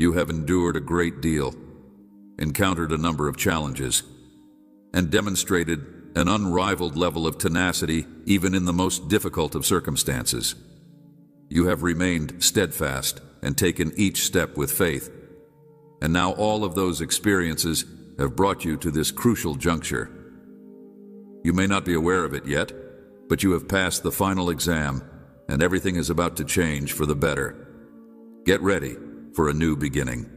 You have endured a great deal, encountered a number of challenges, and demonstrated an unrivaled level of tenacity even in the most difficult of circumstances. You have remained steadfast and taken each step with faith, and now all of those experiences have brought you to this crucial juncture. You may not be aware of it yet, but you have passed the final exam, and everything is about to change for the better. Get ready for a new beginning.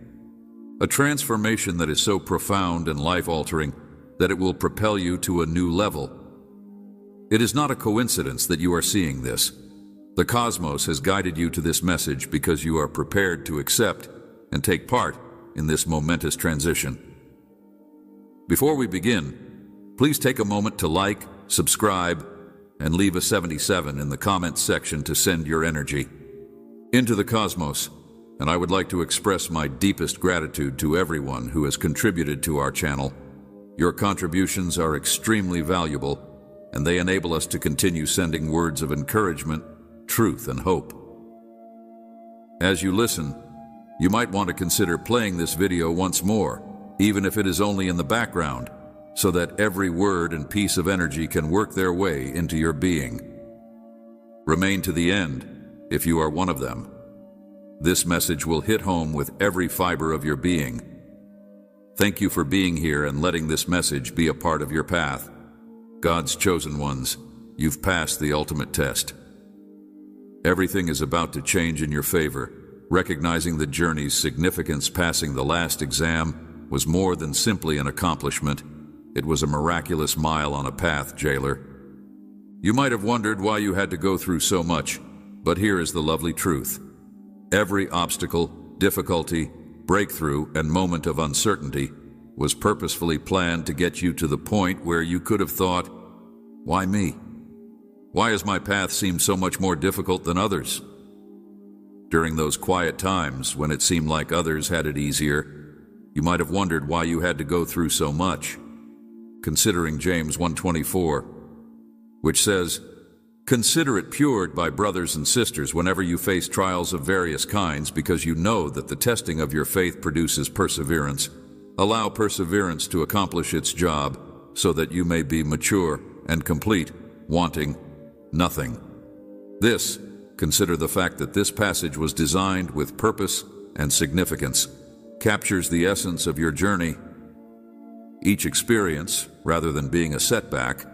A transformation that is so profound and life-altering that it will propel you to a new level. It is not a coincidence that you are seeing this. The cosmos has guided you to this message because you are prepared to accept and take part in this momentous transition. Before we begin, please take a moment to like, subscribe, and leave a 77 in the comments section to send your energy into the cosmos. And I would like to express my deepest gratitude to everyone who has contributed to our channel. Your contributions are extremely valuable, and they enable us to continue sending words of encouragement, truth, and hope. As you listen, you might want to consider playing this video once more, even if it is only in the background, so that every word and piece of energy can work their way into your being. Remain to the end if you are one of them. This message will hit home with every fiber of your being. Thank you for being here and letting this message be a part of your path. God's chosen ones, you've passed the ultimate test. Everything is about to change in your favor. Recognizing the journey's significance, passing the last exam was more than simply an accomplishment. It was a miraculous mile on a path, jailer. You might have wondered why you had to go through so much, but here is the lovely truth. Every obstacle, difficulty, breakthrough, and moment of uncertainty was purposefully planned to get you to the point where you could have thought, why me? Why has my path seemed so much more difficult than others? During those quiet times when it seemed like others had it easier, you might have wondered why you had to go through so much. Considering James 1:24, which says, "Consider it pure, my brothers and sisters, whenever you face trials of various kinds, because you know that the testing of your faith produces perseverance. Allow perseverance to accomplish its job, so that you may be mature and complete, wanting nothing." Consider the fact that this passage was designed with purpose and significance, captures the essence of your journey. Each experience, rather than being a setback,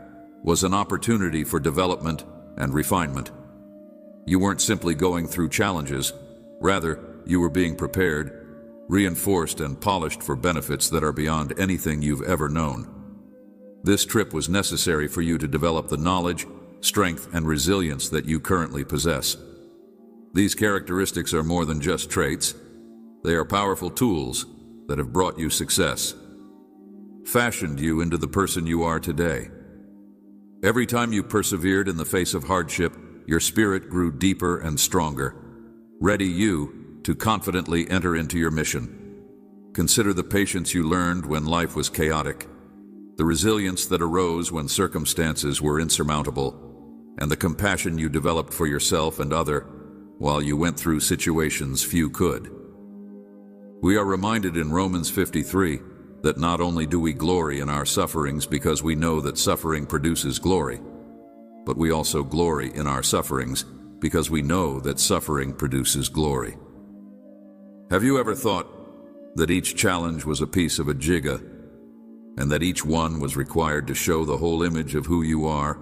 was an opportunity for development and refinement. You weren't simply going through challenges, rather, you were being prepared, reinforced, and polished for benefits that are beyond anything you've ever known. This trip was necessary for you to develop the knowledge, strength, and resilience that you currently possess. These characteristics are more than just traits. They are powerful tools that have brought you success, fashioned you into the person you are today. Every time you persevered in the face of hardship, your spirit grew deeper and stronger, ready you to confidently enter into your mission. Consider the patience you learned when life was chaotic, the resilience that arose when circumstances were insurmountable, and the compassion you developed for yourself and others while you went through situations few could. We are reminded in Romans 53 that not only do we glory in our sufferings because we know that suffering produces glory, but we also glory in our sufferings because we know that suffering produces glory. Have you ever thought that each challenge was a piece of a jigsaw, and that each one was required to show the whole image of who you are?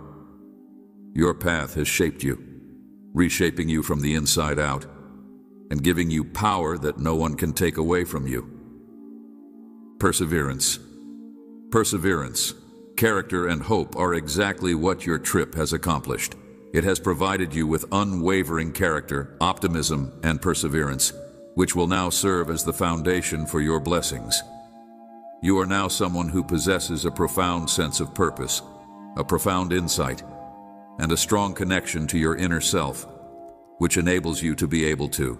Your path has shaped you, reshaping you from the inside out, and giving you power that no one can take away from you. Perseverance, character, and hope are exactly what your trip has accomplished. It has provided you with unwavering character, optimism, and perseverance, which will now serve as the foundation for your blessings. You are now someone who possesses a profound sense of purpose, a profound insight, and a strong connection to your inner self, which enables you to be able to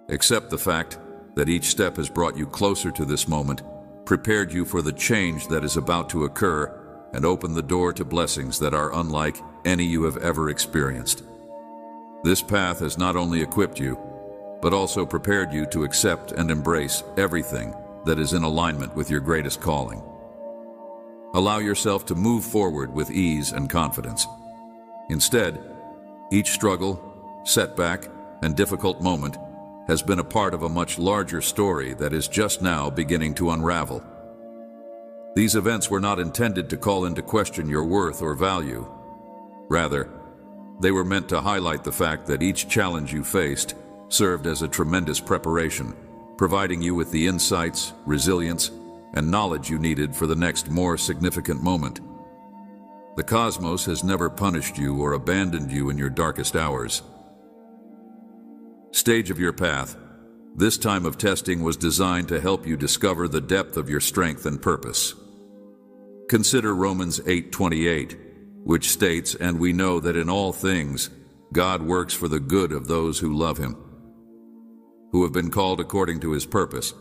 accept the fact that each step has brought you closer to this moment, prepared you for the change that is about to occur, and opened the door to blessings that are unlike any you have ever experienced. This path has not only equipped you, but also prepared you to accept and embrace everything that is in alignment with your greatest calling. Allow yourself to move forward with ease and confidence. Instead, each struggle, setback, and difficult moment has been a part of a much larger story that is just now beginning to unravel. These events were not intended to call into question your worth or value. Rather, they were meant to highlight the fact that each challenge you faced served as a tremendous preparation, providing you with the insights, resilience, and knowledge you needed for the next more significant moment. The cosmos has never punished you or abandoned you in your darkest hours. Stage of your path. This time of testing was designed to help you discover the depth of your strength and purpose. Consider Romans 8:28, which states, "And we know that in all things God works for the good of those who love Him, who have been called according to His purpose."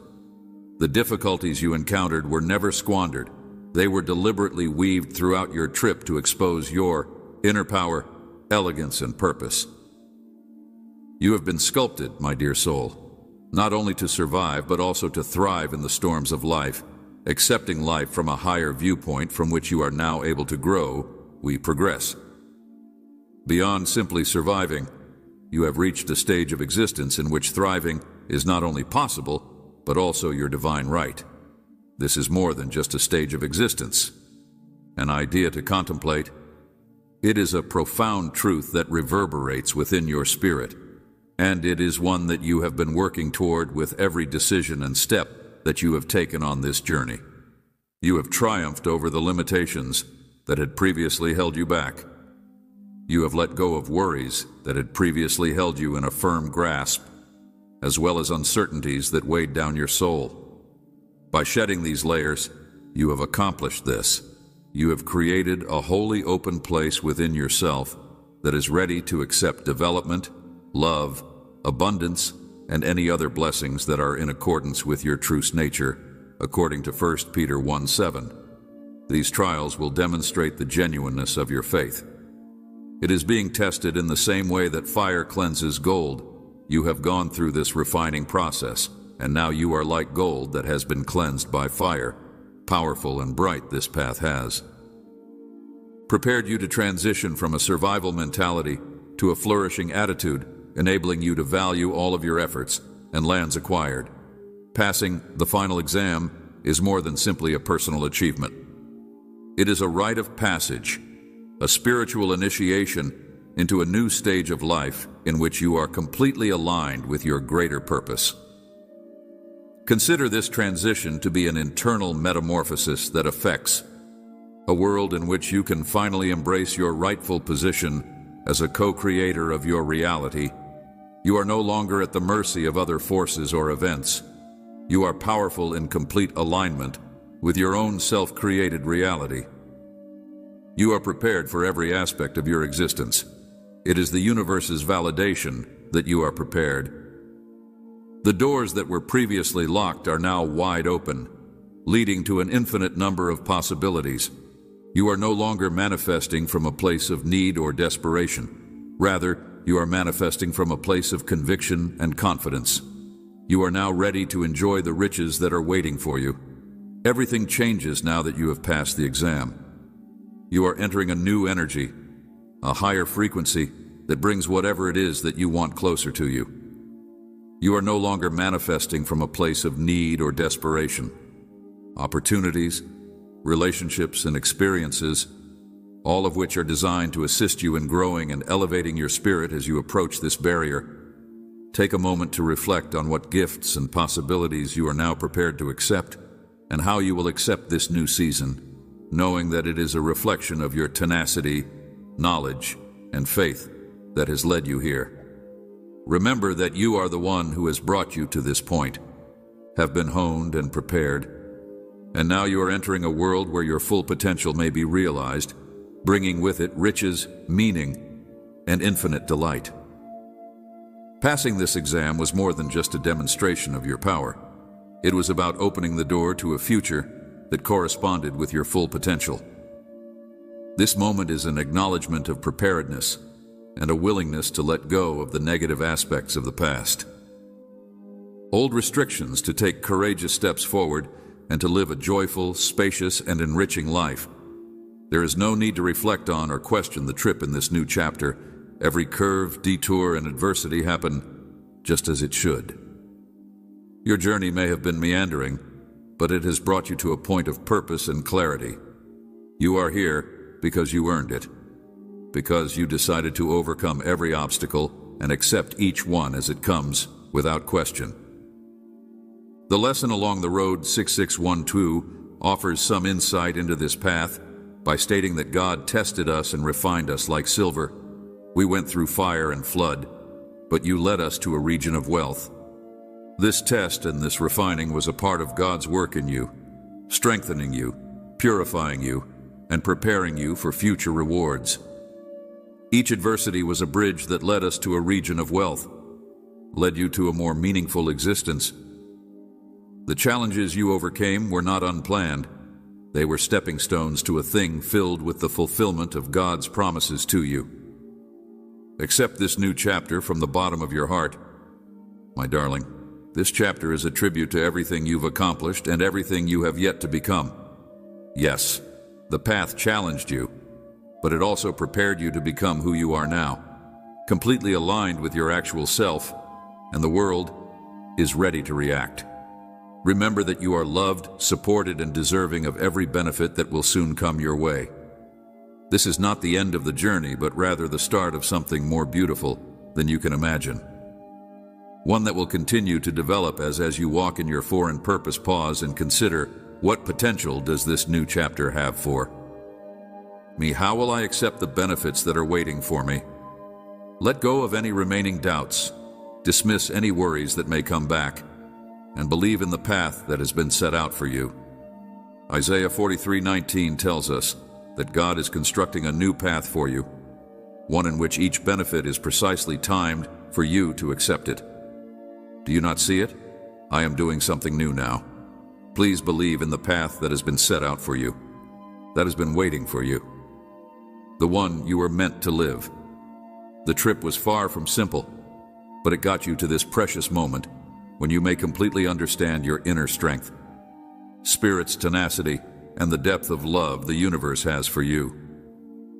The difficulties you encountered were never squandered. They were deliberately weaved throughout your trip to expose your inner power, elegance, and purpose. You have been sculpted, my dear soul, not only to survive, but also to thrive in the storms of life. Accepting life from a higher viewpoint from which you are now able to grow, we progress. Beyond simply surviving, you have reached a stage of existence in which thriving is not only possible, but also your divine right. This is more than just a stage of existence, an idea to contemplate. It is a profound truth that reverberates within your spirit, and it is one that you have been working toward with every decision and step that you have taken on this journey. You have triumphed over the limitations that had previously held you back. You have let go of worries that had previously held you in a firm grasp, as well as uncertainties that weighed down your soul. By shedding these layers, you have accomplished this. You have created a wholly open place within yourself that is ready to accept development, love, abundance, and any other blessings that are in accordance with your true nature, according to 1 Peter 1:7. These trials will demonstrate the genuineness of your faith. It is being tested in the same way that fire cleanses gold. You have gone through this refining process, and now you are like gold that has been cleansed by fire. Powerful and bright this path has prepared you to transition from a survival mentality to a flourishing attitude, enabling you to value all of your efforts and lands acquired. Passing the final exam is more than simply a personal achievement. It is a rite of passage, a spiritual initiation into a new stage of life in which you are completely aligned with your greater purpose. Consider this transition to be an internal metamorphosis that affects a world in which you can finally embrace your rightful position as a co-creator of your reality. You are no longer at the mercy of other forces or events. You are powerful in complete alignment with your own self-created reality. You are prepared for every aspect of your existence. It is the universe's validation that you are prepared. The doors that were previously locked are now wide open, leading to an infinite number of possibilities. You are no longer manifesting from a place of need or desperation. Rather, you are manifesting from a place of conviction and confidence. You are now ready to enjoy the riches that are waiting for you. Everything changes now that you have passed the exam. You are entering a new energy, a higher frequency that brings whatever it is that you want closer to you. You are no longer manifesting from a place of need or desperation. Opportunities, relationships, and experiences, all of which are designed to assist you in growing and elevating your spirit as you approach this barrier. Take a moment to reflect on what gifts and possibilities you are now prepared to accept and how you will accept this new season, knowing that it is a reflection of your tenacity, knowledge, and faith that has led you here. Remember that you are the one who has brought you to this point, have been honed and prepared, and now you are entering a world where your full potential may be realized, bringing with it riches, meaning, and infinite delight. Passing this exam was more than just a demonstration of your power. It was about opening the door to a future that corresponded with your full potential. This moment is an acknowledgement of preparedness and a willingness to let go of the negative aspects of the past. old restrictions to take courageous steps forward and to live a joyful, spacious, and enriching life. There is no need to reflect on or question the trip in this new chapter. Every curve, detour, and adversity happen just as it should. Your journey may have been meandering, but it has brought you to a point of purpose and clarity. You are here because you earned it, because you decided to overcome every obstacle and accept each one as it comes without question. The lesson along the road 6612 offers some insight into this path by stating that God tested us and refined us like silver. We went through fire and flood, but you led us to a region of wealth. This test and this refining was a part of God's work in you, strengthening you, purifying you, and preparing you for future rewards. Each adversity was a bridge that led us to a region of wealth, led you to a more meaningful existence. The challenges you overcame were not unplanned. They were stepping stones to a thing filled with the fulfillment of God's promises to you. Accept this new chapter from the bottom of your heart. My darling, this chapter is a tribute to everything you've accomplished and everything you have yet to become. Yes, the path challenged you, but it also prepared you to become who you are now, completely aligned with your actual self, and the world is ready to react. Remember that you are loved, supported, and deserving of every benefit that will soon come your way. This is not the end of the journey, but rather the start of something more beautiful than you can imagine. One that will continue to develop as you walk in your foreign purpose. Pause and consider, what potential does this new chapter have for me? How will I accept the benefits that are waiting for me? Let go of any remaining doubts, dismiss any worries that may come back, and believe in the path that has been set out for you. Isaiah 43:19 tells us that God is constructing a new path for you, one in which each benefit is precisely timed for you to accept it. Do you not see it? I am doing something new now. Please believe in the path that has been set out for you, that has been waiting for you, the one you were meant to live. The trip was far from simple, but it got you to this precious moment when you may completely understand your inner strength, spirit's tenacity, and the depth of love the universe has for you.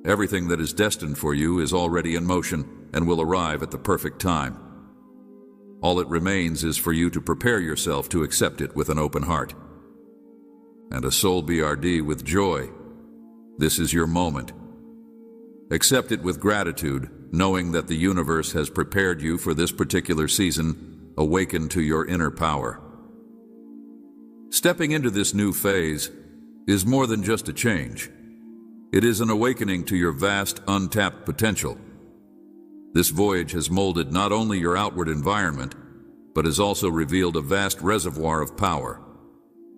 Everything that is destined for you is already in motion and will arrive at the perfect time. All it remains is for you to prepare yourself to accept it with an open heart and a soul BRD with joy. This is your moment. Accept it with gratitude, knowing that the universe has prepared you for this particular season. Awaken to your inner power. Stepping into this new phase is more than just a change. It is an awakening to your vast, untapped potential. This voyage has molded not only your outward environment, but has also revealed a vast reservoir of power.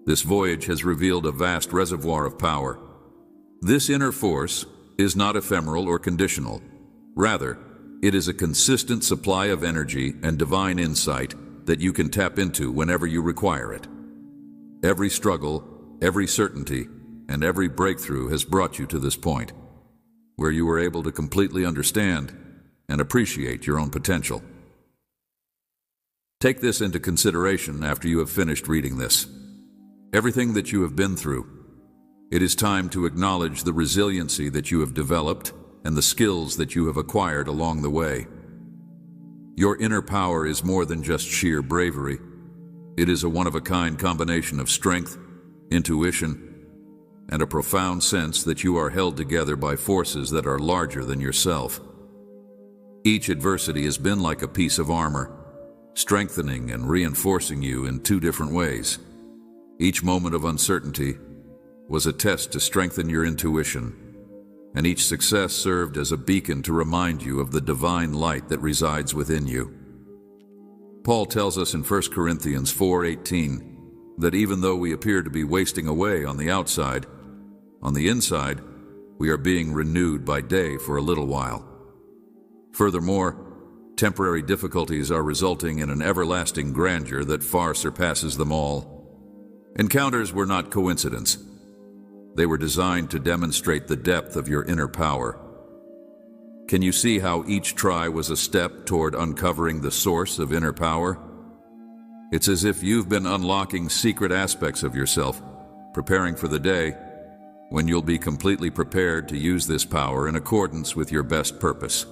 This voyage has revealed a vast reservoir of power. This inner force is not ephemeral or conditional. Rather, it is a consistent supply of energy and divine insight that you can tap into whenever you require it. Every struggle, every certainty, and every breakthrough has brought you to this point, where you were able to completely understand and appreciate your own potential. Take this into consideration after you have finished reading this. Everything that you have been through, it is time to acknowledge the resiliency that you have developed and the skills that you have acquired along the way. Your inner power is more than just sheer bravery. It is a one-of-a-kind combination of strength, intuition, and a profound sense that you are held together by forces that are larger than yourself. Each adversity has been like a piece of armor, strengthening and reinforcing you in two different ways. Each moment of uncertainty was a test to strengthen your intuition, and each success served as a beacon to remind you of the divine light that resides within you. Paul tells us in 1 Corinthians 4:18 that even though we appear to be wasting away on the outside, on the inside, we are being renewed by day for a little while. Furthermore, temporary difficulties are resulting in an everlasting grandeur that far surpasses them all. Encounters were not coincidence. They were designed to demonstrate the depth of your inner power. Can you see how each try was a step toward uncovering the source of inner power? It's as if you've been unlocking secret aspects of yourself, preparing for the day when you'll be completely prepared to use this power in accordance with your best purpose.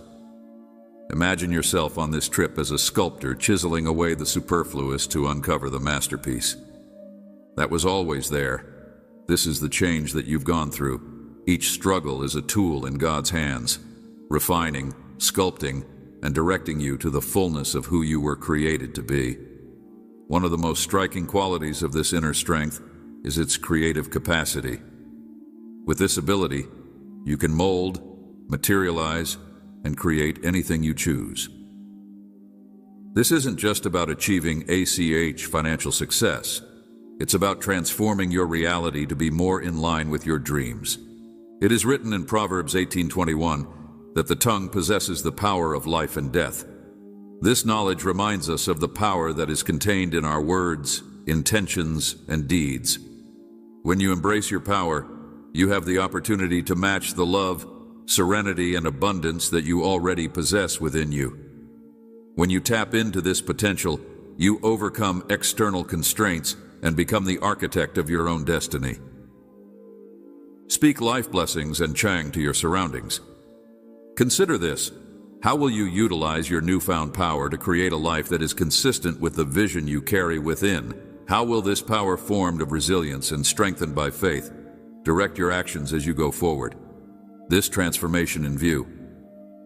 Imagine yourself on this trip as a sculptor chiseling away the superfluous to uncover the masterpiece. That was always there. This is the change that you've gone through. Each struggle is a tool in God's hands, refining, sculpting, and directing you to the fullness of who you were created to be. One of the most striking qualities of this inner strength is its creative capacity. With this ability, you can mold, materialize, and create anything you choose. This isn't just about achieving ACH financial success. It's about transforming your reality to be more in line with your dreams. It is written in Proverbs 18:21 that the tongue possesses the power of life and death. This knowledge reminds us of the power that is contained in our words, intentions, and deeds. When you embrace your power, you have the opportunity to match the love, serenity, and abundance that you already possess within you. When you tap into this potential, you overcome external constraints and become the architect of your own destiny. Speak life blessings and chang to your surroundings. Consider this. How will you utilize your newfound power to create a life that is consistent with the vision you carry within? How will this power, formed of resilience and strengthened by faith, direct your actions as you go forward? This transformation in view,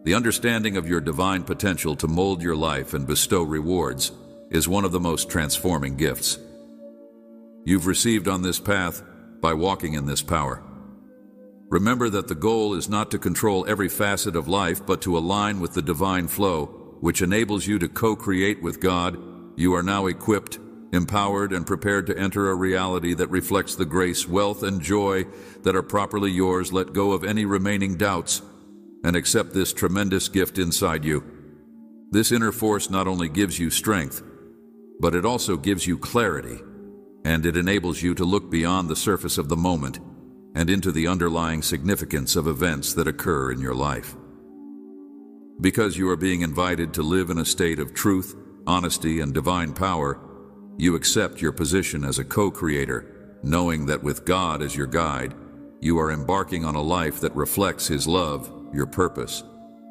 the understanding of your divine potential to mold your life and bestow rewards, is one of the most transforming gifts you've received on this path by walking in this power. Remember that the goal is not to control every facet of life, but to align with the divine flow, which enables you to co-create with God. You are now equipped, empowered, and prepared to enter a reality that reflects the grace, wealth, and joy that are properly yours. Let go of any remaining doubts and accept this tremendous gift inside you. This inner force not only gives you strength, but it also gives you clarity, and it enables you to look beyond the surface of the moment and into the underlying significance of events that occur in your life. Because you are being invited to live in a state of truth, honesty, and divine power, you accept your position as a co-creator, knowing that with God as your guide, you are embarking on a life that reflects His love, your purpose,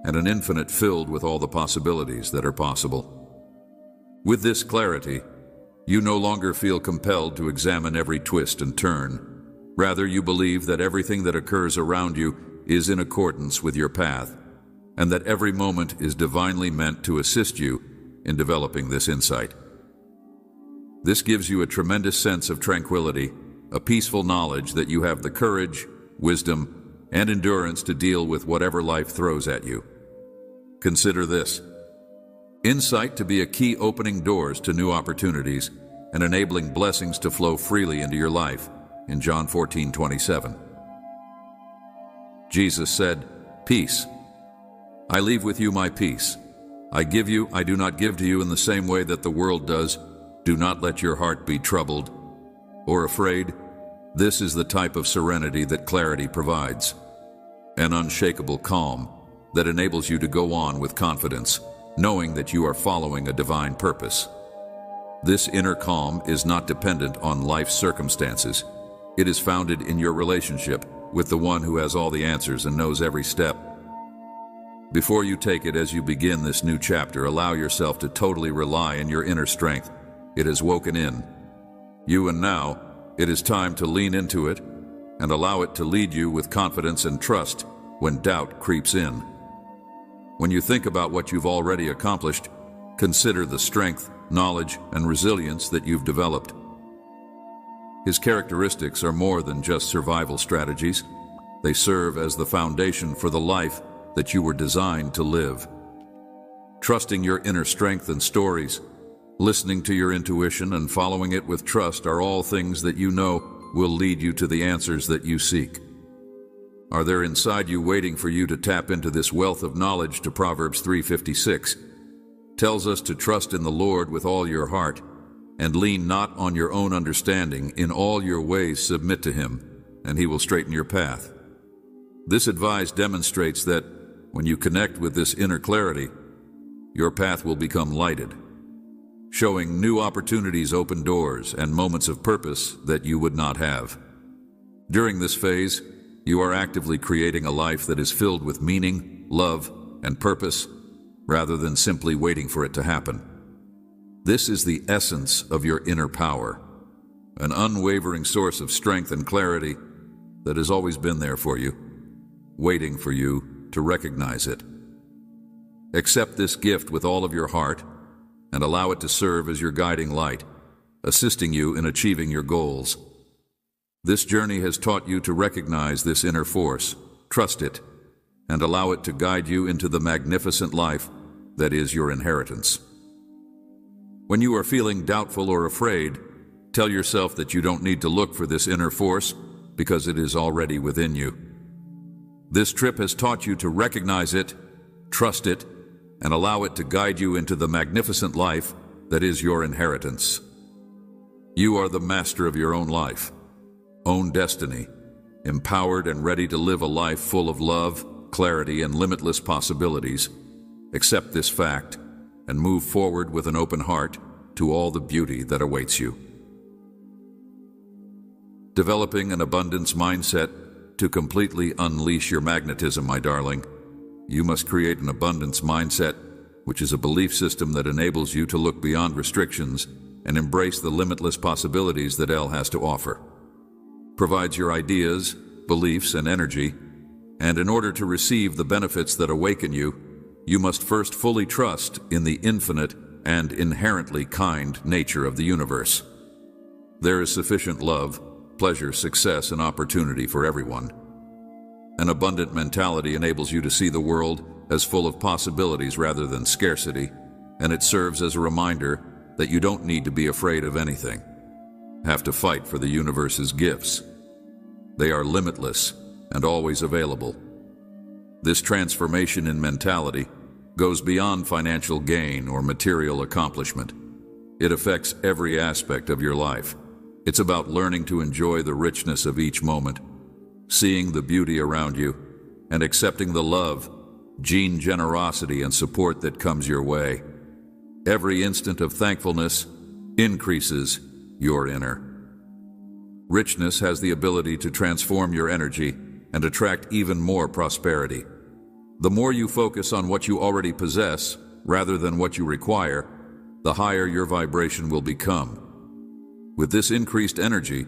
and an infinite filled with all the possibilities that are possible. With this clarity, you no longer feel compelled to examine every twist and turn. Rather, you believe that everything that occurs around you is in accordance with your path, and that every moment is divinely meant to assist you in developing this insight. This gives you a tremendous sense of tranquility, a peaceful knowledge that you have the courage, wisdom, and endurance to deal with whatever life throws at you. Consider this. Insight to be a key opening doors to new opportunities and enabling blessings to flow freely into your life. In John 14:27. Jesus said, "Peace. I leave with you my peace. I do not give to you in the same way that the world does. Do not let your heart be troubled or afraid." This is the type of serenity that clarity provides. An unshakable calm that enables you to go on with confidence, knowing that you are following a divine purpose. This inner calm is not dependent on life's circumstances. It is founded in your relationship with the one who has all the answers and knows every step. Before you take it as you begin this new chapter, allow yourself to totally rely on your inner strength. It has woken in you, and now it is time to lean into it and allow it to lead you with confidence and trust when doubt creeps in. When you think about what you've already accomplished, consider the strength, knowledge, and resilience that you've developed. His characteristics are more than just survival strategies. They serve as the foundation for the life that you were designed to live. Trusting your inner strength and stories, listening to your intuition, and following it with trust are all things that you know will lead you to the answers that you seek. Are there inside you waiting for you to tap into this wealth of knowledge? To Proverbs 3:56 tells us to trust in the Lord with all your heart and lean not on your own understanding. In all your ways submit to Him, and He will straighten your path. This advice demonstrates that when you connect with this inner clarity, your path will become lighted. showing new opportunities open doors and moments of purpose that you would not have. During this phase, you are actively creating a life that is filled with meaning, love, and purpose, rather than simply waiting for it to happen. This is the essence of your inner power, an unwavering source of strength and clarity that has always been there for you, waiting for you to recognize it. Accept this gift with all of your heart and allow it to serve as your guiding light, assisting you in achieving your goals. This journey has taught you to recognize this inner force, trust it, and allow it to guide you into the magnificent life that is your inheritance. When you are feeling doubtful or afraid, tell yourself that you don't need to look for this inner force because it is already within you. This trip has taught you to recognize it, trust it, and allow it to guide you into the magnificent life that is your inheritance. You are the master of your own life, own destiny, empowered and ready to live a life full of love, clarity, and limitless possibilities. Accept this fact and move forward with an open heart to all the beauty that awaits you. Developing an abundance mindset to completely unleash your magnetism, my darling, you must create an abundance mindset, which is a belief system that enables you to look beyond restrictions and embrace the limitless possibilities that L has to offer. Provides your ideas, beliefs, and energy, and in order to receive the benefits that awaken you, you must first fully trust in the infinite and inherently kind nature of the universe. There is sufficient love, pleasure, success, and opportunity for everyone. An abundant mentality enables you to see the world as full of possibilities rather than scarcity, and it serves as a reminder that you don't need to be afraid of anything. Have to fight for the universe's gifts. They are limitless and always available. This transformation in mentality goes beyond financial gain or material accomplishment. It affects every aspect of your life. It's about learning to enjoy the richness of each moment, seeing the beauty around you, and accepting the love, generosity, and support that comes your way. Every instant of thankfulness increases your inner. Richness has the ability to transform your energy and attract even more prosperity. The more you focus on what you already possess rather than what you require, the higher your vibration will become. With this increased energy,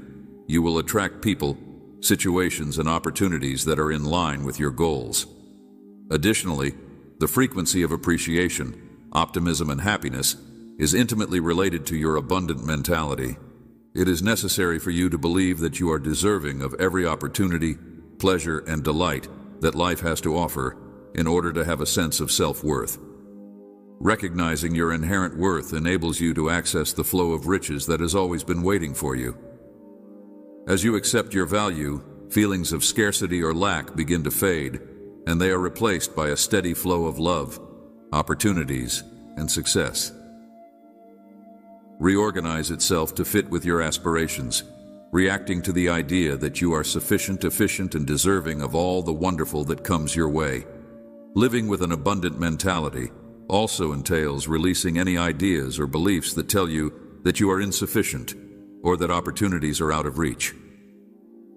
you will attract people, situations, and opportunities that are in line with your goals. Additionally, the frequency of appreciation, optimism, and happiness is intimately related to your abundant mentality. It is necessary for you to believe that you are deserving of every opportunity, pleasure, and delight that life has to offer in order to have a sense of self-worth. Recognizing your inherent worth enables you to access the flow of riches that has always been waiting for you. As you accept your value, feelings of scarcity or lack begin to fade, and they are replaced by a steady flow of love, opportunities, and success. Reorganize itself to fit with your aspirations, reacting to the idea that you are sufficient, efficient, and deserving of all the wonderful that comes your way. Living with an abundant mentality also entails releasing any ideas or beliefs that tell you that you are insufficient or that opportunities are out of reach.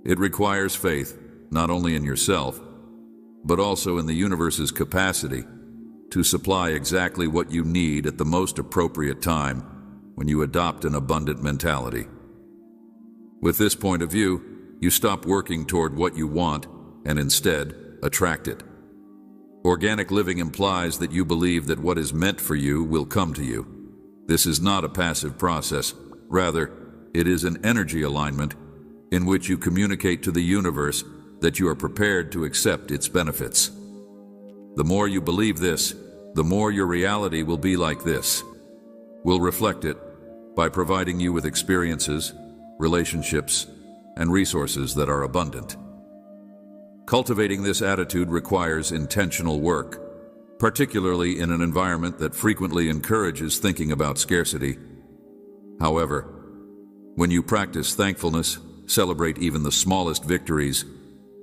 It requires faith, not only in yourself, but also in the universe's capacity to supply exactly what you need at the most appropriate time when you adopt an abundant mentality. With this point of view, you stop working toward what you want and instead attract it. Organic living implies that you believe that what is meant for you will come to you. This is not a passive process. Rather, it is an energy alignment in which you communicate to the universe that you are prepared to accept its benefits. The more you believe this, the more your reality will be like this. We'll reflect it by providing you with experiences, relationships, and resources that are abundant. Cultivating this attitude requires intentional work, particularly in an environment that frequently encourages thinking about scarcity. However, when you practice thankfulness, celebrate even the smallest victories,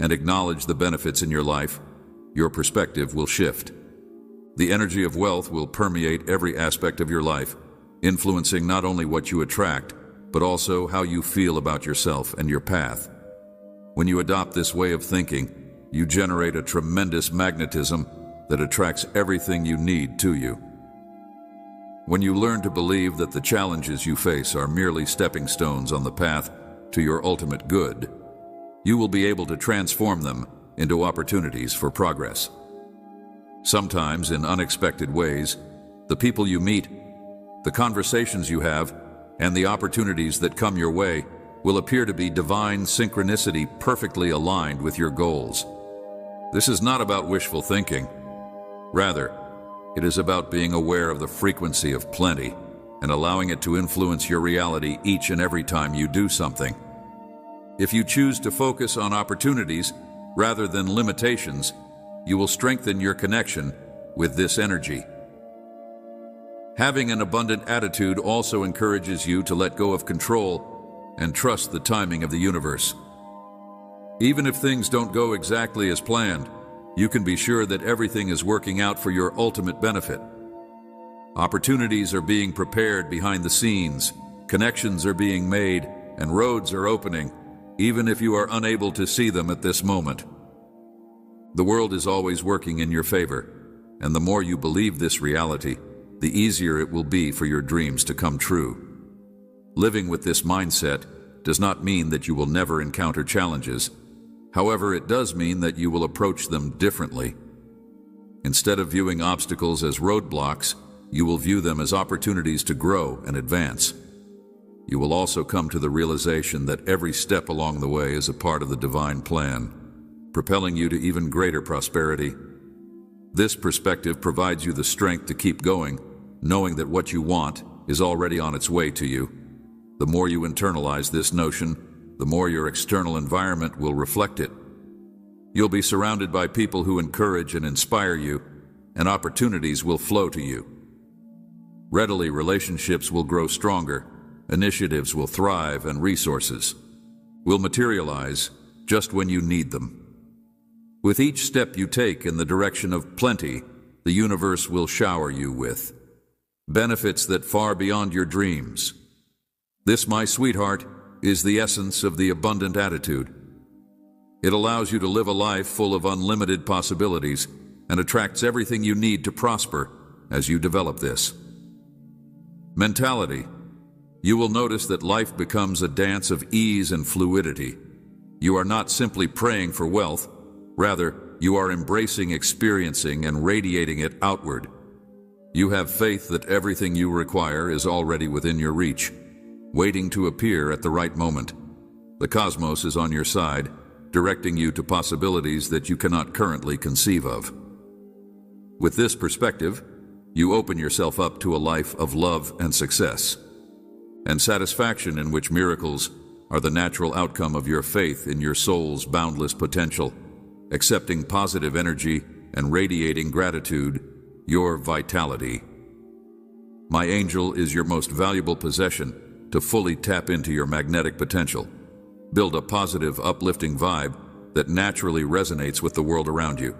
and acknowledge the benefits in your life, your perspective will shift. The energy of wealth will permeate every aspect of your life, influencing not only what you attract, but also how you feel about yourself and your path. When you adopt this way of thinking, you generate a tremendous magnetism that attracts everything you need to you. When you learn to believe that the challenges you face are merely stepping stones on the path to your ultimate good, you will be able to transform them into opportunities for progress. Sometimes, in unexpected ways, the people you meet, the conversations you have, and the opportunities that come your way will appear to be divine synchronicity perfectly aligned with your goals. This is not about wishful thinking. Rather, it is about being aware of the frequency of plenty and allowing it to influence your reality each and every time you do something. If you choose to focus on opportunities rather than limitations, you will strengthen your connection with this energy. Having an abundant attitude also encourages you to let go of control and trust the timing of the universe. Even if things don't go exactly as planned, you can be sure that everything is working out for your ultimate benefit. Opportunities are being prepared behind the scenes, connections are being made, and roads are opening, even if you are unable to see them at this moment. The world is always working in your favor, and the more you believe this reality, the easier it will be for your dreams to come true. Living with this mindset does not mean that you will never encounter challenges. However, it does mean that you will approach them differently. Instead of viewing obstacles as roadblocks, you will view them as opportunities to grow and advance. You will also come to the realization that every step along the way is a part of the divine plan, propelling you to even greater prosperity. This perspective provides you the strength to keep going, knowing that what you want is already on its way to you. The more you internalize this notion, the more your external environment will reflect it. You'll be surrounded by people who encourage and inspire you, and opportunities will flow to you. Readily, relationships will grow stronger, initiatives will thrive, and resources will materialize just when you need them. With each step you take in the direction of plenty, the universe will shower you with benefits that far beyond your dreams. This, my sweetheart, is the essence of the abundant attitude. It allows you to live a life full of unlimited possibilities and attracts everything you need to prosper as you develop this mentality. You will notice that life becomes a dance of ease and fluidity. You are not simply praying for wealth, rather, you are embracing, experiencing, and radiating it outward. You have faith that everything you require is already within your reach, waiting to appear at the right moment. The cosmos is on your side, directing you to possibilities that you cannot currently conceive of. With this perspective, you open yourself up to a life of love and success, and satisfaction in which miracles are the natural outcome of your faith in your soul's boundless potential, accepting positive energy and radiating gratitude, your vitality. My angel is your most valuable possession to fully tap into your magnetic potential. Build a positive, uplifting vibe that naturally resonates with the world around you.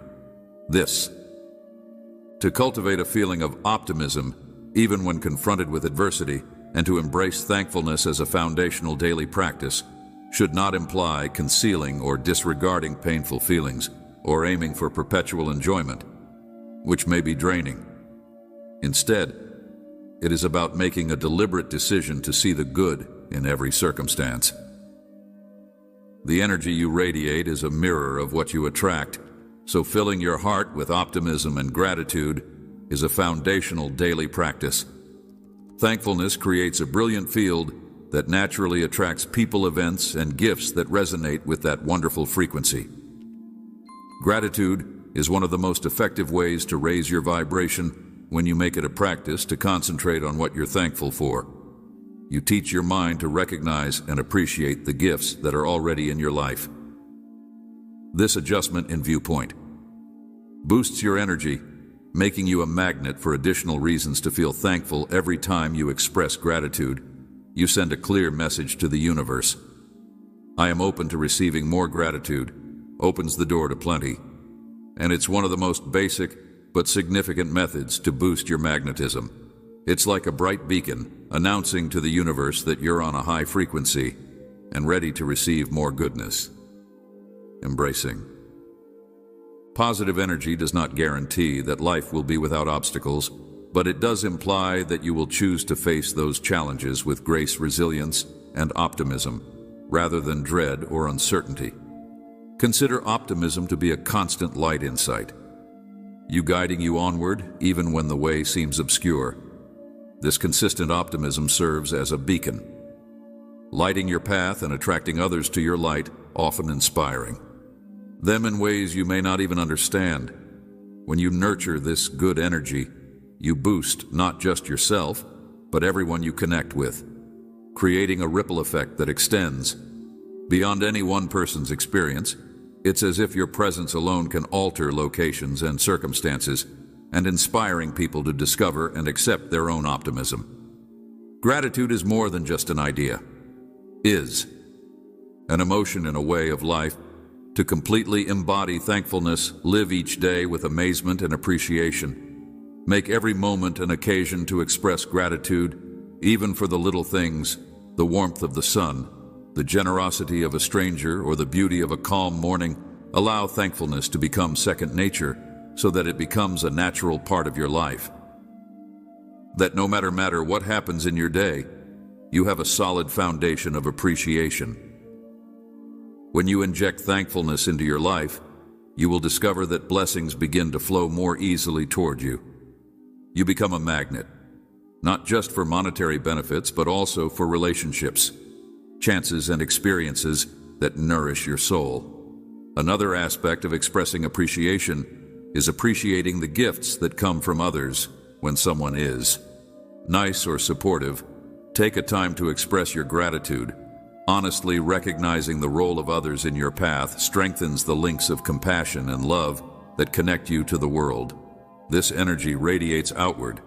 To cultivate a feeling of optimism, even when confronted with adversity, and to embrace thankfulness as a foundational daily practice, should not imply concealing or disregarding painful feelings or aiming for perpetual enjoyment, which may be draining. Instead, it is about making a deliberate decision to see the good in every circumstance. The energy you radiate is a mirror of what you attract, so filling your heart with optimism and gratitude is a foundational daily practice. Thankfulness creates a brilliant field that naturally attracts people, events, and gifts that resonate with that wonderful frequency. Gratitude is one of the most effective ways to raise your vibration when you make it a practice to concentrate on what you're thankful for. You teach your mind to recognize and appreciate the gifts that are already in your life. This adjustment in viewpoint boosts your energy, making you a magnet for additional reasons to feel thankful. Every time you express gratitude, you send a clear message to the universe. I am open to receiving more gratitude, opens the door to plenty, and it's one of the most basic but significant methods to boost your magnetism. It's like a bright beacon, announcing to the universe that you're on a high frequency and ready to receive more goodness. Embracing. Positive energy does not guarantee that life will be without obstacles, but it does imply that you will choose to face those challenges with grace, resilience, and optimism, rather than dread or uncertainty. Consider optimism to be a constant light in sight, you guiding you onward even when the way seems obscure. This consistent optimism serves as a beacon, lighting your path and attracting others to your light, often inspiring them in ways you may not even understand. When you nurture this good energy, you boost not just yourself, but everyone you connect with, creating a ripple effect that extends beyond any one person's experience. It's as if your presence alone can alter locations and circumstances, and inspiring people to discover and accept their own optimism. Gratitude is more than just an idea. Is an emotion and a way of life. To completely embody thankfulness, live each day with amazement and appreciation. Make every moment an occasion to express gratitude, even for the little things, the warmth of the sun, the generosity of a stranger, or the beauty of a calm morning. Allow thankfulness to become second nature so that it becomes a natural part of your life. That no matter what happens in your day, you have a solid foundation of appreciation. When you inject thankfulness into your life, you will discover that blessings begin to flow more easily toward you. You become a magnet, not just for monetary benefits, but also for relationships, chances, and experiences that nourish your soul. Another aspect of expressing appreciation is appreciating the gifts that come from others. When someone is nice or supportive, take a time to express your gratitude. Honestly recognizing the role of others in your path strengthens the links of compassion and love that connect you to the world. This energy radiates outward,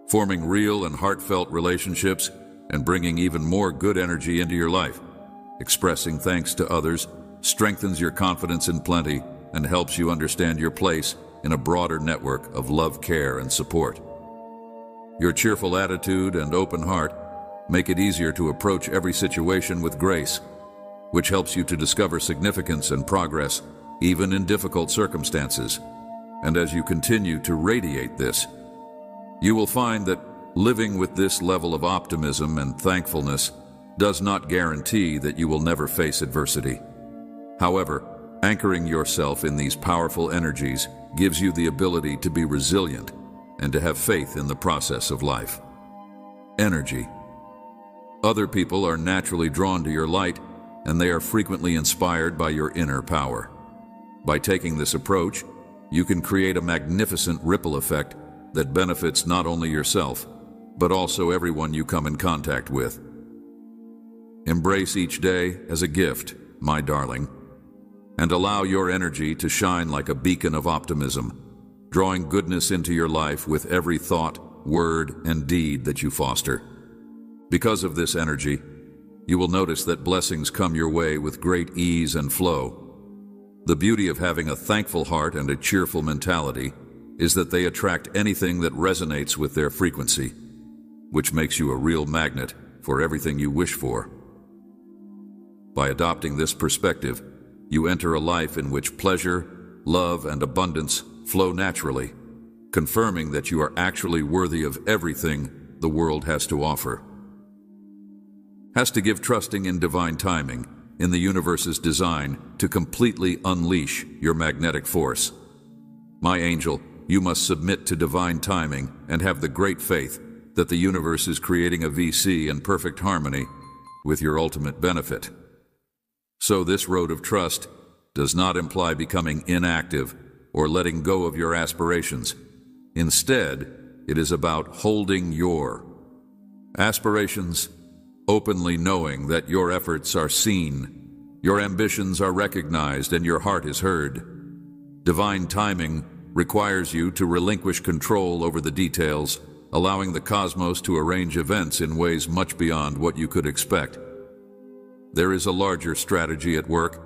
forming real and heartfelt relationships and bringing even more good energy into your life. Expressing thanks to others strengthens your confidence in plenty and helps you understand your place in a broader network of love, care, and support. Your cheerful attitude and open heart make it easier to approach every situation with grace, which helps you to discover significance and progress even in difficult circumstances. And as you continue to radiate this, you will find that living with this level of optimism and thankfulness does not guarantee that you will never face adversity. However, anchoring yourself in these powerful energies gives you the ability to be resilient and to have faith in the process of life. Energy. Other people are naturally drawn to your light, and they are frequently inspired by your inner power. By taking this approach, you can create a magnificent ripple effect that benefits not only yourself, but also everyone you come in contact with. Embrace each day as a gift, my darling, and allow your energy to shine like a beacon of optimism, drawing goodness into your life with every thought, word, and deed that you foster. Because of this energy, you will notice that blessings come your way with great ease and flow. The beauty of having a thankful heart and a cheerful mentality is that they attract anything that resonates with their frequency, which makes you a real magnet for everything you wish for. By adopting this perspective, you enter a life in which pleasure, love, and abundance flow naturally, confirming that you are actually worthy of everything the world has to offer. Has to give trusting in divine timing, in the universe's design to completely unleash your magnetic force. My angel, you must submit to divine timing and have the great faith that the universe is creating a VC in perfect harmony with your ultimate benefit. So this road of trust does not imply becoming inactive or letting go of your aspirations. Instead, it is about holding your aspirations, openly knowing that your efforts are seen, your ambitions are recognized, and your heart is heard. Divine timing requires you to relinquish control over the details, allowing the cosmos to arrange events in ways much beyond what you could expect. There is a larger strategy at work,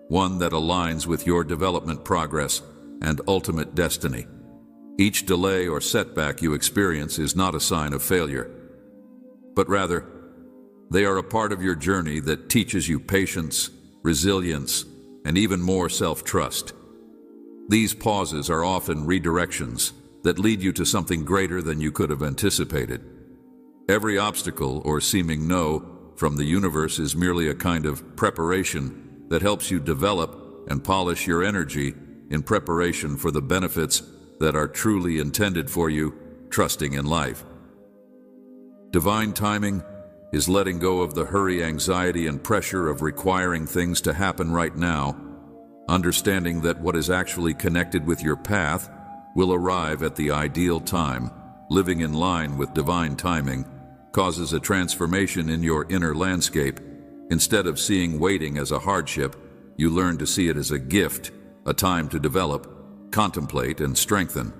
one that aligns with your development progress and ultimate destiny. Each delay or setback you experience is not a sign of failure, but rather, they are a part of your journey that teaches you patience, resilience, and even more self-trust. These pauses are often redirections that lead you to something greater than you could have anticipated. Every obstacle or seeming no from the universe is merely a kind of preparation that helps you develop and polish your energy in preparation for the benefits that are truly intended for you, trusting in life. Divine timing is letting go of the hurry, anxiety, and pressure of requiring things to happen right now, understanding that what is actually connected with your path will arrive at the ideal time. Living in line with divine timing causes a transformation in your inner landscape. Instead of seeing waiting as a hardship, you learn to see it as a gift, a time to develop, contemplate, and strengthen.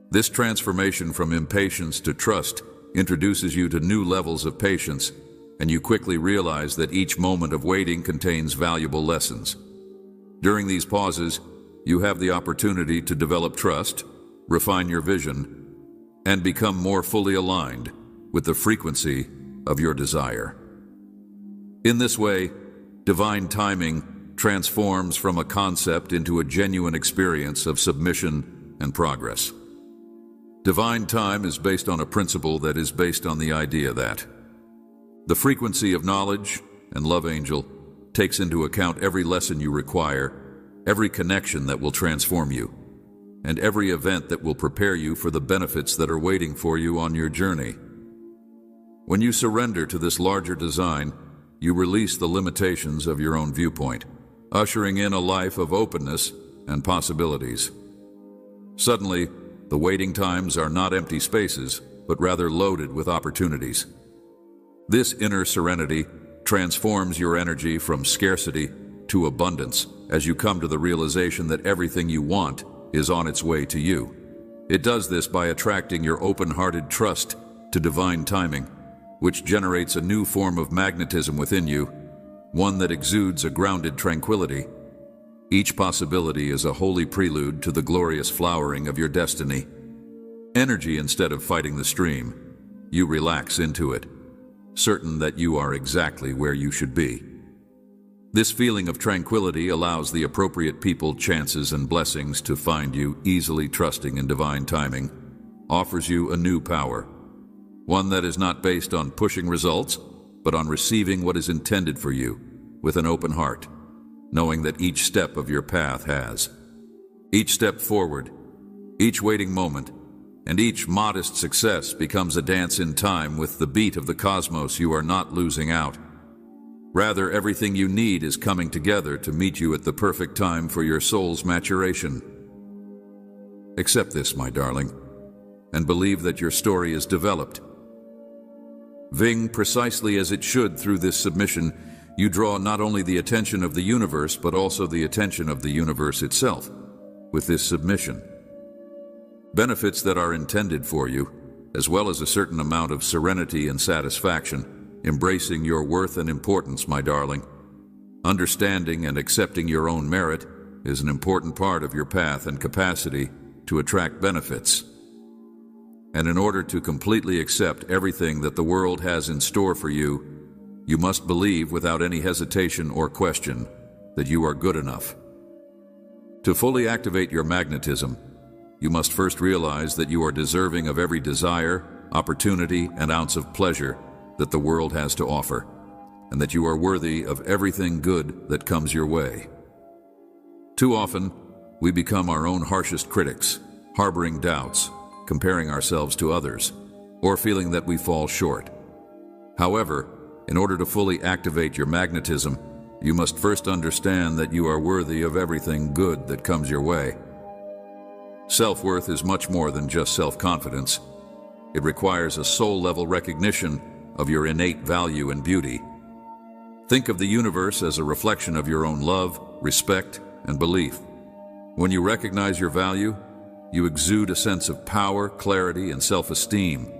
This transformation from impatience to trust introduces you to new levels of patience, and you quickly realize that each moment of waiting contains valuable lessons. During these pauses, you have the opportunity to develop trust, refine your vision, and become more fully aligned with the frequency of your desire. In this way, divine timing transforms from a concept into a genuine experience of submission and progress. Divine time is based on a principle that is based on the idea that the frequency of knowledge and love angel takes into account every lesson you require, every connection that will transform you, and every event that will prepare you for the benefits that are waiting for you on your journey. When you surrender to this larger design, you release the limitations of your own viewpoint, ushering in a life of openness and possibilities. Suddenly, the waiting times are not empty spaces, but rather loaded with opportunities. This inner serenity transforms your energy from scarcity to abundance as you come to the realization that everything you want is on its way to you. It does this by attracting your open-hearted trust to divine timing, which generates a new form of magnetism within you, one that exudes a grounded tranquility. Each possibility is a holy prelude to the glorious flowering of your destiny. Energy instead of fighting the stream, you relax into it, certain that you are exactly where you should be. This feeling of tranquility allows the appropriate people, chances, and blessings to find you. Easily trusting in divine timing offers you a new power, one that is not based on pushing results, but on receiving what is intended for you with an open heart, knowing that each step of your path has. Each step forward, each waiting moment, and each modest success becomes a dance in time with the beat of the cosmos. You are not losing out. Rather, everything you need is coming together to meet you at the perfect time for your soul's maturation. Accept this, my darling, and believe that your story is developed. Ving precisely as it should. Through this submission, you draw not only the attention of the universe, but also the attention of the universe itself. With this submission, benefits that are intended for you, as well as a certain amount of serenity and satisfaction, embracing your worth and importance, my darling. Understanding and accepting your own merit is an important part of your path and capacity to attract benefits. And in order to completely accept everything that the world has in store for you, you must believe without any hesitation or question that you are good enough. To fully activate your magnetism, you must first realize that you are deserving of every desire, opportunity, and ounce of pleasure that the world has to offer, and that you are worthy of everything good that comes your way. Too often, we become our own harshest critics, harboring doubts, comparing ourselves to others, or feeling that we fall short. However, in order to fully activate your magnetism, you must first understand that you are worthy of everything good that comes your way. Self-worth is much more than just self-confidence. It requires a soul-level recognition of your innate value and beauty. Think of the universe as a reflection of your own love, respect, and belief. When you recognize your value, you exude a sense of power, clarity, and self-esteem.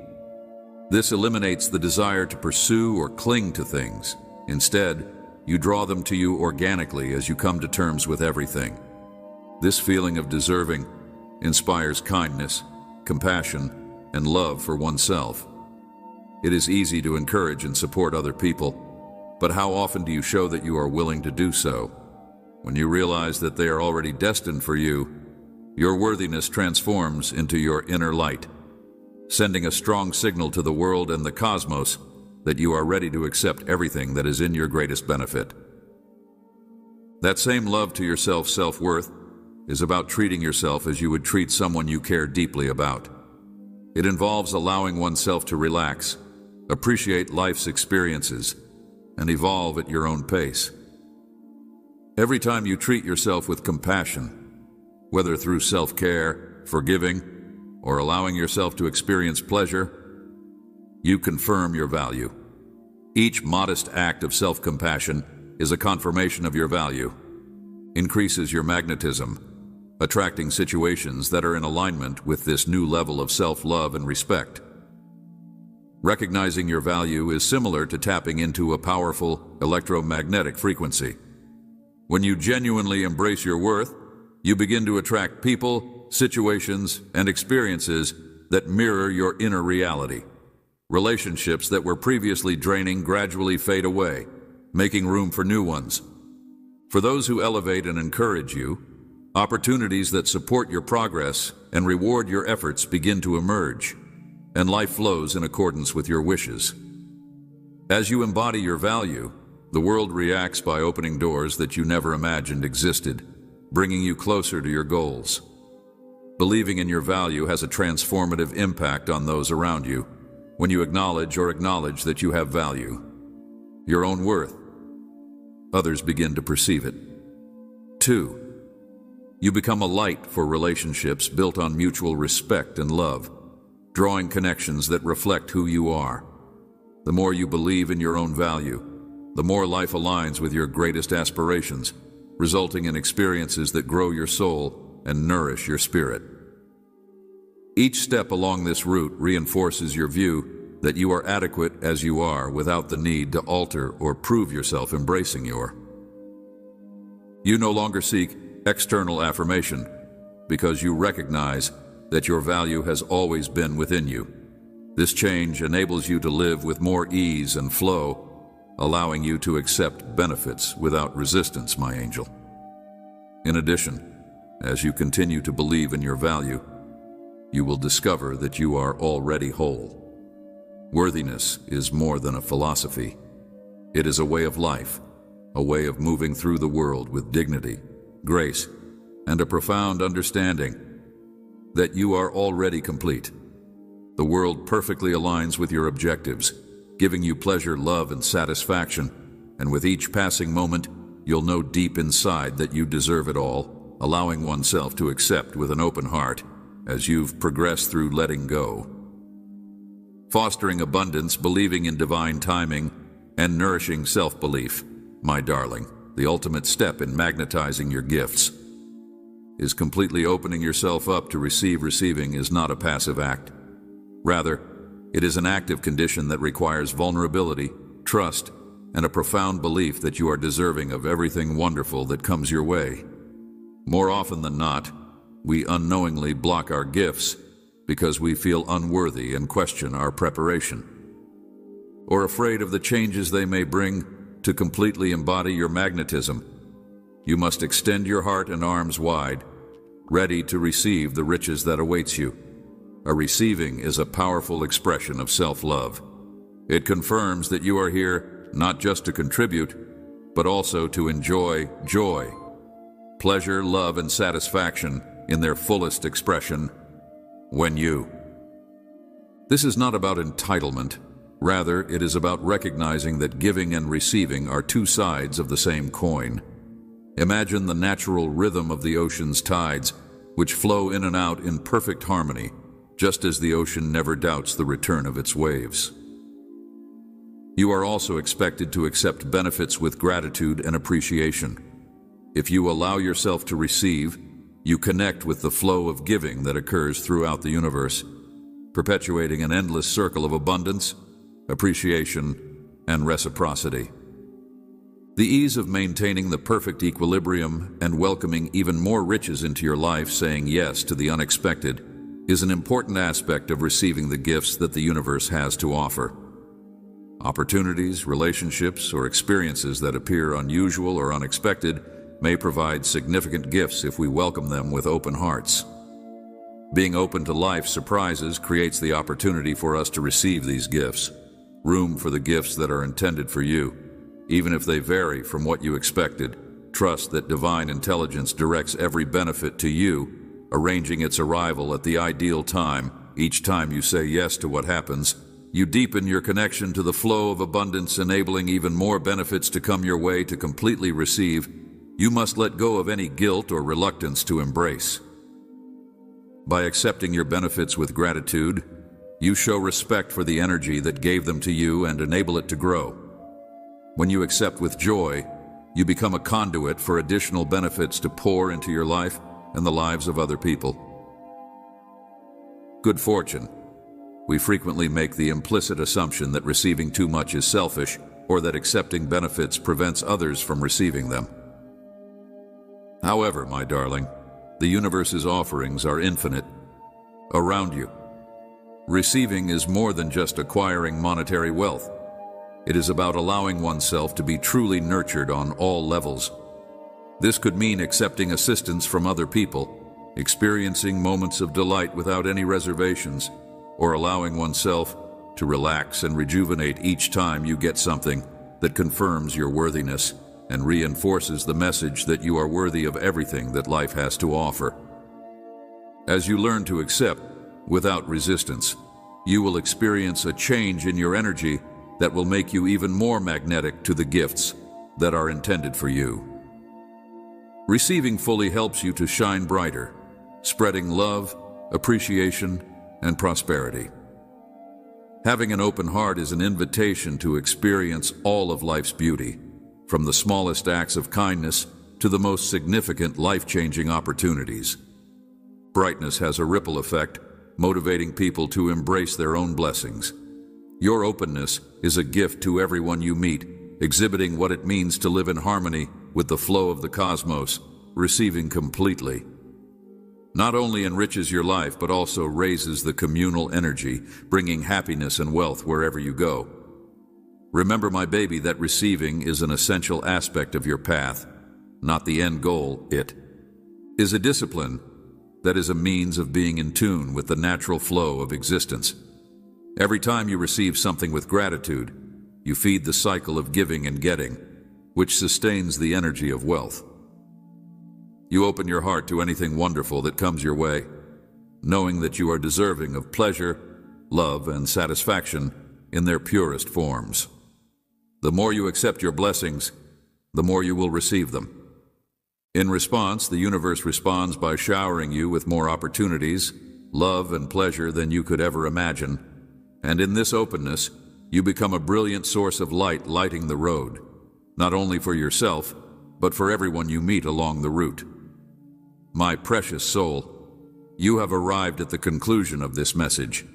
This eliminates the desire to pursue or cling to things. Instead, you draw them to you organically as you come to terms with everything. This feeling of deserving inspires kindness, compassion, and love for oneself. It is easy to encourage and support other people, but how often do you show that you are willing to do so? When you realize that they are already destined for you, your worthiness transforms into your inner light, sending a strong signal to the world and the cosmos that you are ready to accept everything that is in your greatest benefit. That same love to yourself, self-worth, is about treating yourself as you would treat someone you care deeply about. It involves allowing oneself to relax, appreciate life's experiences, and evolve at your own pace. Every time you treat yourself with compassion, whether through self-care, forgiving, or allowing yourself to experience pleasure, you confirm your value. Each modest act of self-compassion is a confirmation of your value, increases your magnetism, attracting situations that are in alignment with this new level of self-love and respect. Recognizing your value is similar to tapping into a powerful electromagnetic frequency. When you genuinely embrace your worth, you begin to attract people, situations, and experiences that mirror your inner reality. Relationships that were previously draining gradually fade away, making room for new ones. For those who elevate and encourage you, opportunities that support your progress and reward your efforts begin to emerge, and life flows in accordance with your wishes. As you embody your value, the world reacts by opening doors that you never imagined existed, bringing you closer to your goals. Believing in your value has a transformative impact on those around you. When you acknowledge that you have value, your own worth, others begin to perceive it. 2. You become a light for relationships built on mutual respect and love, drawing connections that reflect who you are. The more you believe in your own value, the more life aligns with your greatest aspirations, resulting in experiences that grow your soul and nourish your spirit. Each step along this route reinforces your view that you are adequate as you are without the need to alter or prove yourself, embracing your. You no longer seek external affirmation because you recognize that your value has always been within you. This change enables you to live with more ease and flow, allowing you to accept benefits without resistance, my angel. In addition, as you continue to believe in your value, you will discover that you are already whole. Worthiness is more than a philosophy. It is a way of life, a way of moving through the world with dignity, grace, and a profound understanding that you are already complete. The world perfectly aligns with your objectives, giving you pleasure, love, and satisfaction, and with each passing moment, you'll know deep inside that you deserve it all, allowing oneself to accept with an open heart as you've progressed through letting go. Fostering abundance, believing in divine timing, and nourishing self-belief, my darling, the ultimate step in magnetizing your gifts, is completely opening yourself up to receive. Receiving is not a passive act. Rather, it is an active condition that requires vulnerability, trust, and a profound belief that you are deserving of everything wonderful that comes your way. More often than not, we unknowingly block our gifts because we feel unworthy and question our preparation, or afraid of the changes they may bring. To completely embody your magnetism, you must extend your heart and arms wide, ready to receive the riches that awaits you. A receiving is a powerful expression of self-love. It confirms that you are here not just to contribute, but also to enjoy joy, pleasure, love, and satisfaction in their fullest expression when you. This is not about entitlement. Rather, it is about recognizing that giving and receiving are two sides of the same coin. Imagine the natural rhythm of the ocean's tides, which flow in and out in perfect harmony, just as the ocean never doubts the return of its waves. You are also expected to accept benefits with gratitude and appreciation. If you allow yourself to receive, you connect with the flow of giving that occurs throughout the universe, perpetuating an endless circle of abundance, appreciation, and reciprocity. The ease of maintaining the perfect equilibrium and welcoming even more riches into your life, saying yes to the unexpected, is an important aspect of receiving the gifts that the universe has to offer. Opportunities, relationships, or experiences that appear unusual or unexpected may provide significant gifts if we welcome them with open hearts. Being open to life's surprises creates the opportunity for us to receive these gifts. Room for the gifts that are intended for you, even if they vary from what you expected. Trust that divine intelligence directs every benefit to you, arranging its arrival at the ideal time. Each time you say yes to what happens, you deepen your connection to the flow of abundance, enabling even more benefits to come your way. To completely receive, you must let go of any guilt or reluctance to embrace. By accepting your benefits with gratitude, you show respect for the energy that gave them to you and enable it to grow. When you accept with joy, you become a conduit for additional benefits to pour into your life and the lives of other people. Good fortune. We frequently make the implicit assumption that receiving too much is selfish, or that accepting benefits prevents others from receiving them. However, my darling, the universe's offerings are infinite around you. Receiving is more than just acquiring monetary wealth. It is about allowing oneself to be truly nurtured on all levels. This could mean accepting assistance from other people, experiencing moments of delight without any reservations, or allowing oneself to relax and rejuvenate each time you get something that confirms your worthiness and reinforces the message that you are worthy of everything that life has to offer. As you learn to accept without resistance, you will experience a change in your energy that will make you even more magnetic to the gifts that are intended for you. Receiving fully helps you to shine brighter, spreading love, appreciation, and prosperity. Having an open heart is an invitation to experience all of life's beauty, from the smallest acts of kindness to the most significant life-changing opportunities. Brightness has a ripple effect, motivating people to embrace their own blessings. Your openness is a gift to everyone you meet, exhibiting what it means to live in harmony with the flow of the cosmos. Receiving completely not only enriches your life, but also raises the communal energy, bringing happiness and wealth wherever you go. Remember, my baby, that receiving is an essential aspect of your path, not the end goal. It is a discipline that is a means of being in tune with the natural flow of existence. Every time you receive something with gratitude, you feed the cycle of giving and getting, which sustains the energy of wealth. You open your heart to anything wonderful that comes your way, knowing that you are deserving of pleasure, love, and satisfaction in their purest forms. The more you accept your blessings, the more you will receive them. In response, the universe responds by showering you with more opportunities, love, and pleasure than you could ever imagine. And in this openness, you become a brilliant source of light, lighting the road, not only for yourself, but for everyone you meet along the route. My precious soul, you have arrived at the conclusion of this message,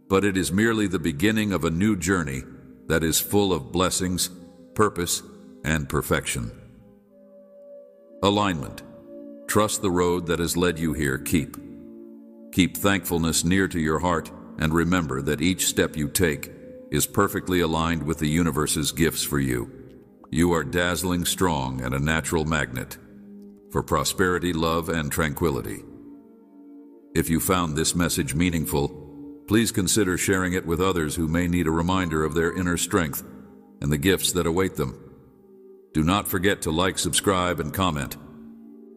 but it is merely the beginning of a new journey that is full of blessings, purpose, and perfection. Alignment. Trust the road that has led you here. Keep thankfulness near to your heart, and remember that each step you take is perfectly aligned with the universe's gifts for you. You are dazzling strong and a natural magnet for prosperity, love, and tranquility. If you found this message meaningful, please consider sharing it with others who may need a reminder of their inner strength and the gifts that await them. Do not forget to like, subscribe, and comment.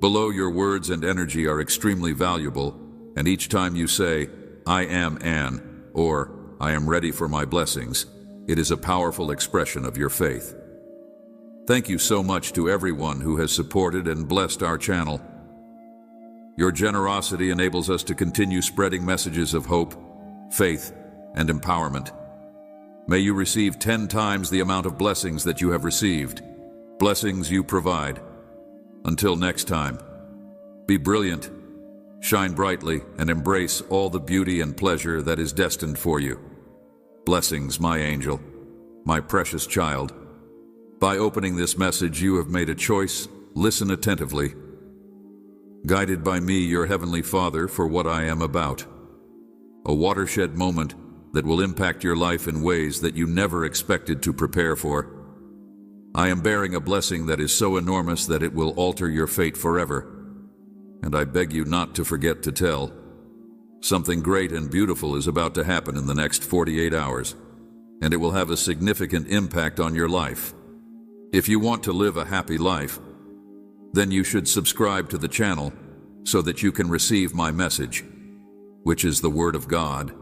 Below, your words and energy are extremely valuable, and each time you say, "I am Anne," or "I am ready for my blessings," it is a powerful expression of your faith. Thank you so much to everyone who has supported and blessed our channel. Your generosity enables us to continue spreading messages of hope, faith, and empowerment. May you receive 10 times the amount of blessings that you have received. Blessings you provide. Until next time, be brilliant, shine brightly, and embrace all the beauty and pleasure that is destined for you. Blessings, my angel, my precious child. By opening this message, you have made a choice. Listen attentively. Guided by me, your Heavenly Father, for what I am about. A watershed moment that will impact your life in ways that you never expected to prepare for. I am bearing a blessing that is so enormous that it will alter your fate forever. And I beg you not to forget to tell. Something great and beautiful is about to happen in the next 48 hours, and it will have a significant impact on your life. If you want to live a happy life, then you should subscribe to the channel so that you can receive my message, which is the Word of God,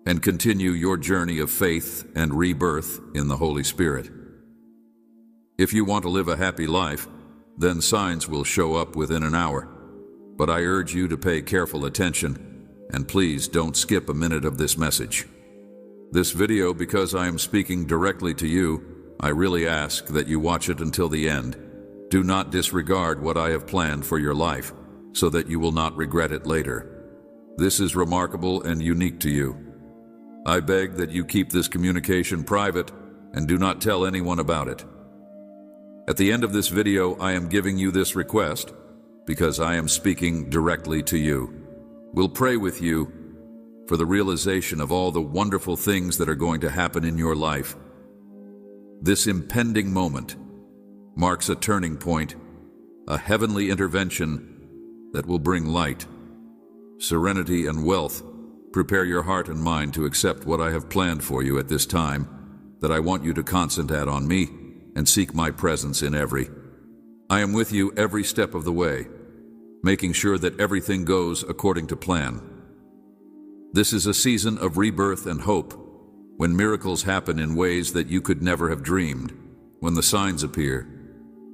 and continue your journey of faith and rebirth in the Holy Spirit. If you want to live a happy life, then signs will show up within an hour. But I urge you to pay careful attention, and please don't skip a minute of this message. This video, because I am speaking directly to you, I really ask that you watch it until the end. Do not disregard what I have planned for your life, so that you will not regret it later. This is remarkable and unique to you. I beg that you keep this communication private and do not tell anyone about it. At the end of this video, I am giving you this request because I am speaking directly to you. We'll pray with you for the realization of all the wonderful things that are going to happen in your life. This impending moment marks a turning point, a heavenly intervention that will bring light, serenity, and wealth. Prepare your heart and mind to accept what I have planned for you at this time, that I want you to concentrate on me and seek my presence in every. I am with you every step of the way, making sure that everything goes according to plan. This is a season of rebirth and hope, when miracles happen in ways that you could never have dreamed, when the signs appear,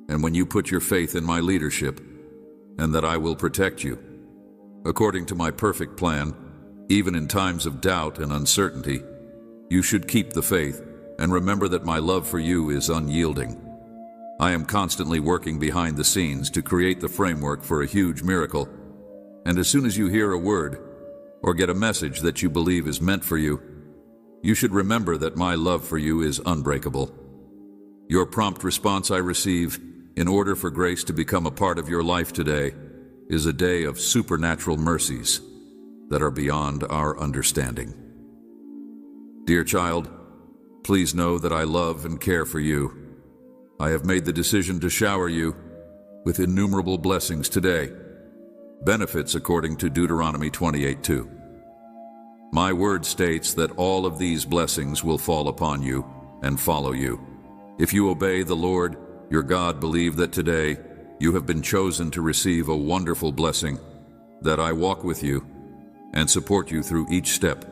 and when you put your faith in my leadership, and that I will protect you. According to my perfect plan, even in times of doubt and uncertainty, you should keep the faith and remember that my love for you is unyielding. I am constantly working behind the scenes to create the framework for a huge miracle, and as soon as you hear a word or get a message that you believe is meant for you, you should remember that my love for you is unbreakable. Your prompt response I receive in order for grace to become a part of your life today is a day of supernatural mercies that are beyond our understanding. Dear child, please know that I love and care for you. I have made the decision to shower you with innumerable blessings today, benefits according to Deuteronomy 28:2. My word states that all of these blessings will fall upon you and follow you. If you obey the Lord, your God, believe that today you have been chosen to receive a wonderful blessing, that I walk with you and support you through each step.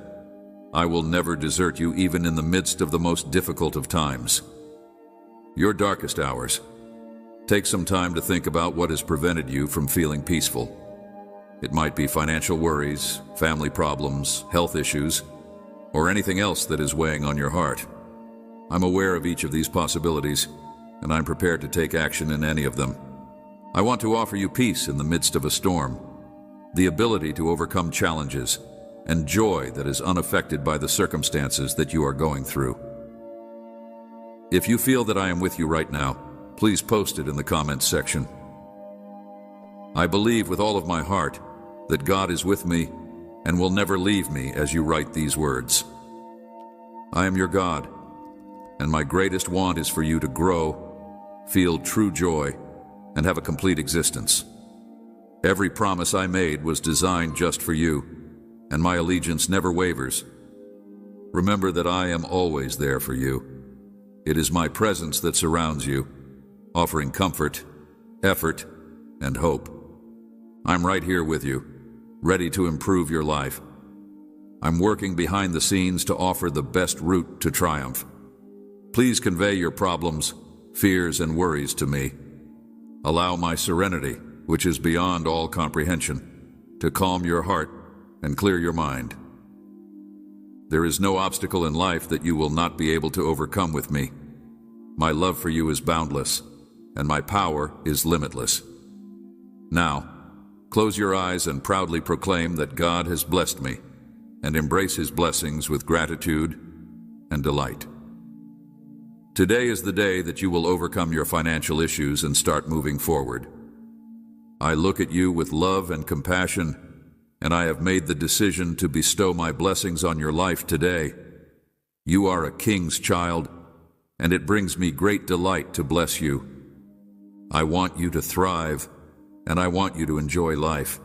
I will never desert you even in the midst of the most difficult of times. Your darkest hours. Take some time to think about what has prevented you from feeling peaceful. It might be financial worries, family problems, health issues, or anything else that is weighing on your heart. I'm aware of each of these possibilities, and I'm prepared to take action in any of them. I want to offer you peace in the midst of a storm, the ability to overcome challenges, and joy that is unaffected by the circumstances that you are going through. If you feel that I am with you right now, please post it in the comments section. I believe with all of my heart that God is with me and will never leave me as you write these words. I am your God, and my greatest want is for you to grow, feel true joy, and have a complete existence. Every promise I made was designed just for you, and my allegiance never wavers. Remember that I am always there for you. It is my presence that surrounds you, offering comfort, effort, and hope. I'm right here with you, ready to improve your life. I'm working behind the scenes to offer the best route to triumph. Please convey your problems, fears, and worries to me. Allow my serenity, which is beyond all comprehension, to calm your heart and clear your mind. There is no obstacle in life that you will not be able to overcome with me. My love for you is boundless, and my power is limitless. Now, close your eyes and proudly proclaim that God has blessed me, and embrace His blessings with gratitude and delight. Today is the day that you will overcome your financial issues and start moving forward. I look at you with love and compassion, and I have made the decision to bestow my blessings on your life today. You are a king's child, and it brings me great delight to bless you. I want you to thrive, and I want you to enjoy life.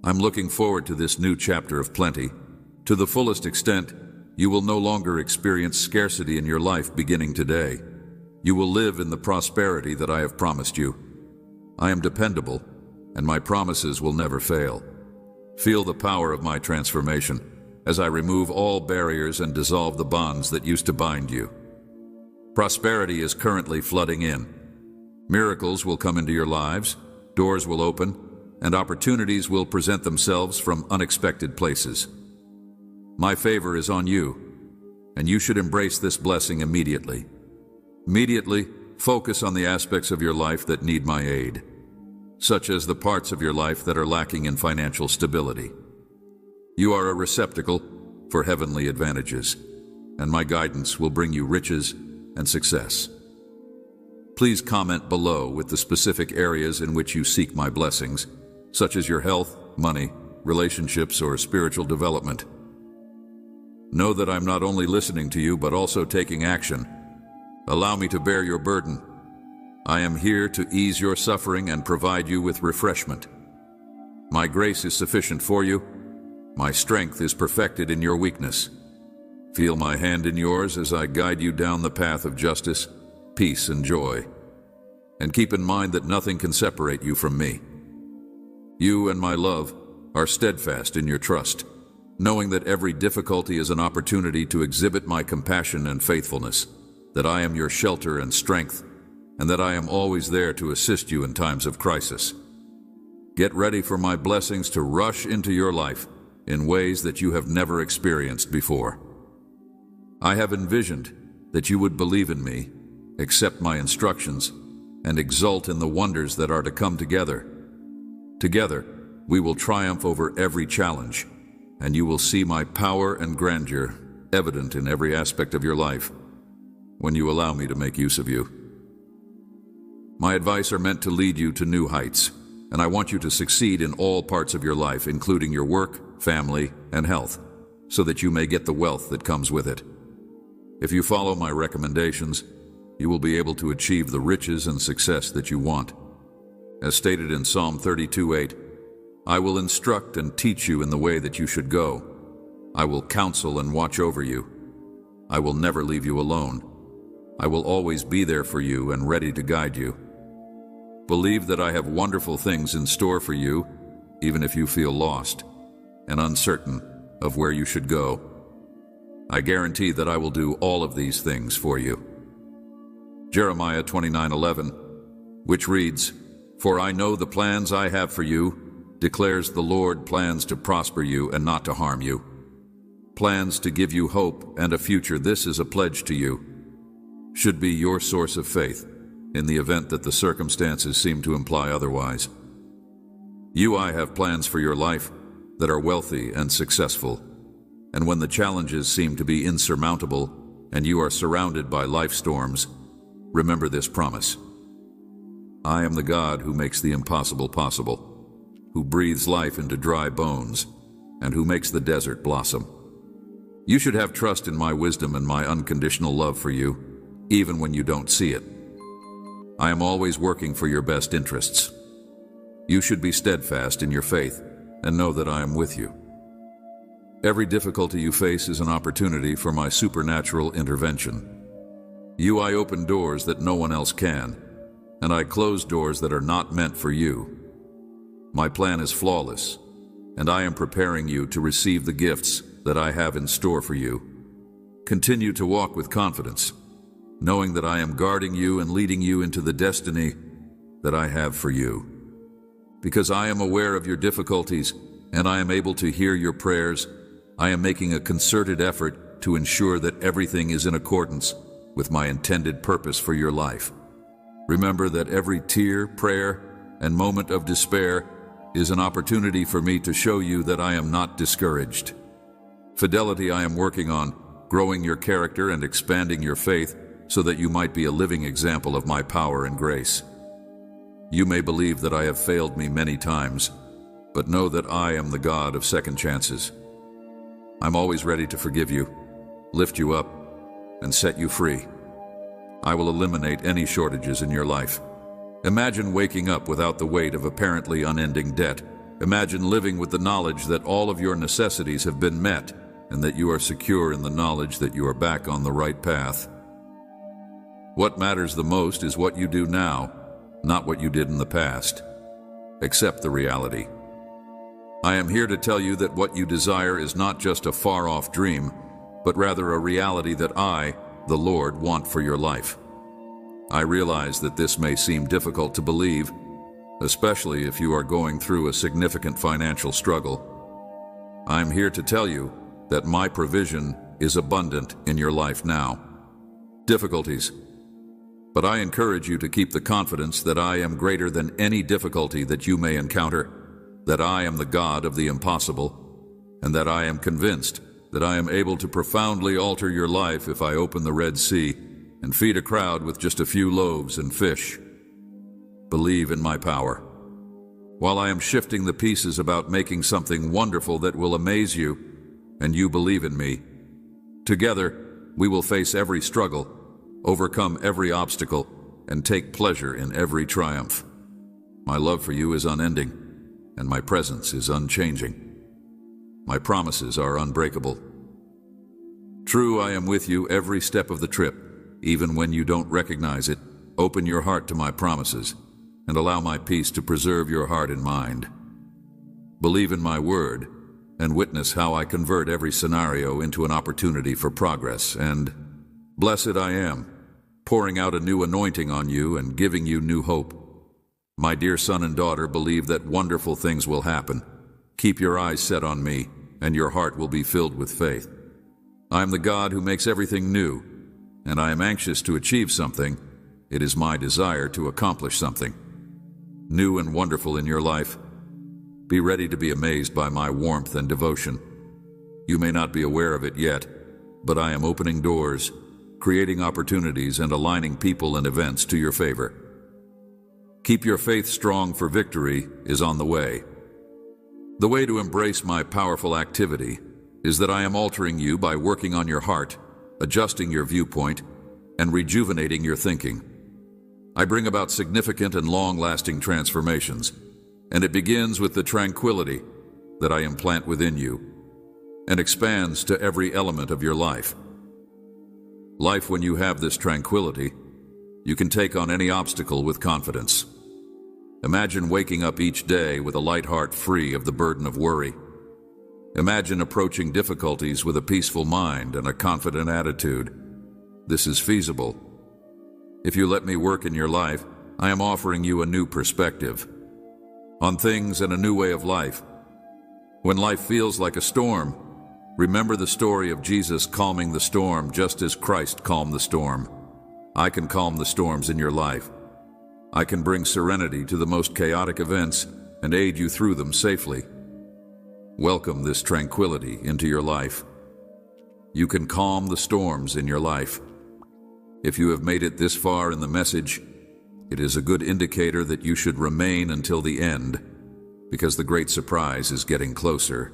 I'm looking forward to this new chapter of plenty. To the fullest extent, you will no longer experience scarcity in your life beginning today. You will live in the prosperity that I have promised you. I am dependable, and my promises will never fail. Feel the power of my transformation as I remove all barriers and dissolve the bonds that used to bind you. Prosperity is currently flooding in. Miracles will come into your lives, doors will open, and opportunities will present themselves from unexpected places. My favor is on you, and you should embrace this blessing immediately. Immediately, focus on the aspects of your life that need my aid, such as the parts of your life that are lacking in financial stability. You are a receptacle for heavenly advantages, and my guidance will bring you riches and success. Please comment below with the specific areas in which you seek my blessings, such as your health, money, relationships, or spiritual development. Know that I'm not only listening to you, but also taking action. Allow me to bear your burden. I am here to ease your suffering and provide you with refreshment. My grace is sufficient for you. My strength is perfected in your weakness. Feel my hand in yours as I guide you down the path of justice, peace, and joy. And keep in mind that nothing can separate you from me. You and my love are steadfast in your trust, knowing that every difficulty is an opportunity to exhibit my compassion and faithfulness, that I am your shelter and strength, and that I am always there to assist you in times of crisis. Get ready for my blessings to rush into your life in ways that you have never experienced before. I have envisioned that you would believe in me, accept my instructions, and exult in the wonders that are to come together. Together, we will triumph over every challenge, and you will see my power and grandeur evident in every aspect of your life when you allow me to make use of you. My advice are meant to lead you to new heights, and I want you to succeed in all parts of your life, including your work, family, and health, so that you may get the wealth that comes with it. If you follow my recommendations, you will be able to achieve the riches and success that you want. As stated in Psalm 32:8, I will instruct and teach you in the way that you should go. I will counsel and watch over you. I will never leave you alone. I will always be there for you and ready to guide you. Believe that I have wonderful things in store for you, even if you feel lost and uncertain of where you should go. I guarantee that I will do all of these things for you. Jeremiah 29:11, which reads, For I know the plans I have for you, declares the Lord, plans to prosper you and not to harm you, plans to give you hope and a future. This is a pledge to you. Should be your source of faith in the event that the circumstances seem to imply otherwise. I have plans for your life that are wealthy and successful, and when the challenges seem to be insurmountable and you are surrounded by life storms, remember this promise. I am the God who makes the impossible possible, who breathes life into dry bones, and who makes the desert blossom. You should have trust in my wisdom and my unconditional love for you, even when you don't see it. I am always working for your best interests. You should be steadfast in your faith and know that I am with you. Every difficulty you face is an opportunity for my supernatural intervention. I open doors that no one else can, and I close doors that are not meant for you. My plan is flawless, and I am preparing you to receive the gifts that I have in store for you. Continue to walk with confidence, knowing that I am guarding you and leading you into the destiny that I have for you. Because I am aware of your difficulties and I am able to hear your prayers, I am making a concerted effort to ensure that everything is in accordance with my intended purpose for your life. Remember that every tear, prayer, and moment of despair is an opportunity for me to show you that I am not discouraged. Fidelity I am working on, growing your character and expanding your faith so that you might be a living example of my power and grace. You may believe that I have failed me many times, but know that I am the God of second chances. I'm always ready to forgive you, lift you up, and set you free. I will eliminate any shortages in your life. Imagine waking up without the weight of apparently unending debt. Imagine living with the knowledge that all of your necessities have been met and that you are secure in the knowledge that you are back on the right path. What matters the most is what you do now, not what you did in the past. Accept the reality. I am here to tell you that what you desire is not just a far-off dream, but rather a reality that I, the Lord, want for your life. I realize that this may seem difficult to believe, especially if you are going through a significant financial struggle. I'm here to tell you that my provision is abundant in your life now. Difficulties. But I encourage you to keep the confidence that I am greater than any difficulty that you may encounter, that I am the God of the impossible, and that I am convinced that I am able to profoundly alter your life if I open the Red Sea and feed a crowd with just a few loaves and fish. Believe in my power. While I am shifting the pieces about making something wonderful that will amaze you, and you believe in me, together we will face every struggle, overcome every obstacle, and take pleasure in every triumph. My love for you is unending, and my presence is unchanging. My promises are unbreakable. True, I am with you every step of the trip, even when you don't recognize it. Open your heart to my promises, and allow my peace to preserve your heart and mind. Believe in my word, and witness how I convert every scenario into an opportunity for progress. And blessed I am, pouring out a new anointing on you and giving you new hope. My dear son and daughter, believe that wonderful things will happen. Keep your eyes set on me, and your heart will be filled with faith. I am the God who makes everything new, and I am anxious to achieve something. It is my desire to accomplish something new and wonderful in your life. Be ready to be amazed by my warmth and devotion. You may not be aware of it yet, but I am opening doors, creating opportunities, and aligning people and events to your favor. Keep your faith strong, for victory is on the way. The way to embrace my powerful activity is that I am altering you by working on your heart, adjusting your viewpoint, and rejuvenating your thinking. I bring about significant and long-lasting transformations, and it begins with the tranquility that I implant within you and expands to every element of your life. Life, when you have this tranquility, you can take on any obstacle with confidence. Imagine waking up each day with a light heart, free of the burden of worry. Imagine approaching difficulties with a peaceful mind and a confident attitude. This is feasible. If you let me work in your life, I am offering you a new perspective on things and a new way of life. When life feels like a storm, remember the story of Jesus calming the storm just as Christ calmed the storm. I can calm the storms in your life. I can bring serenity to the most chaotic events and aid you through them safely. Welcome this tranquility into your life. You can calm the storms in your life. If you have made it this far in the message, it is a good indicator that you should remain until the end, because the great surprise is getting closer.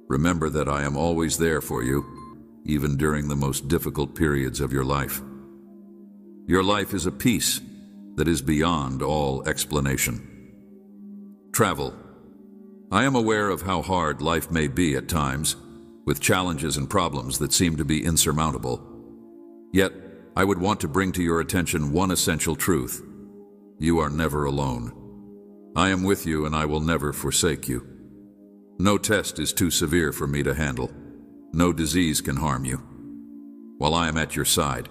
Remember that I am always there for you, even during the most difficult periods of your life. Your life is a peace that is beyond all explanation. Travel. I am aware of how hard life may be at times, with challenges and problems that seem to be insurmountable. Yet, I would want to bring to your attention one essential truth. You are never alone. I am with you, and I will never forsake you. No test is too severe for me to handle. No disease can harm you. While I am at your side,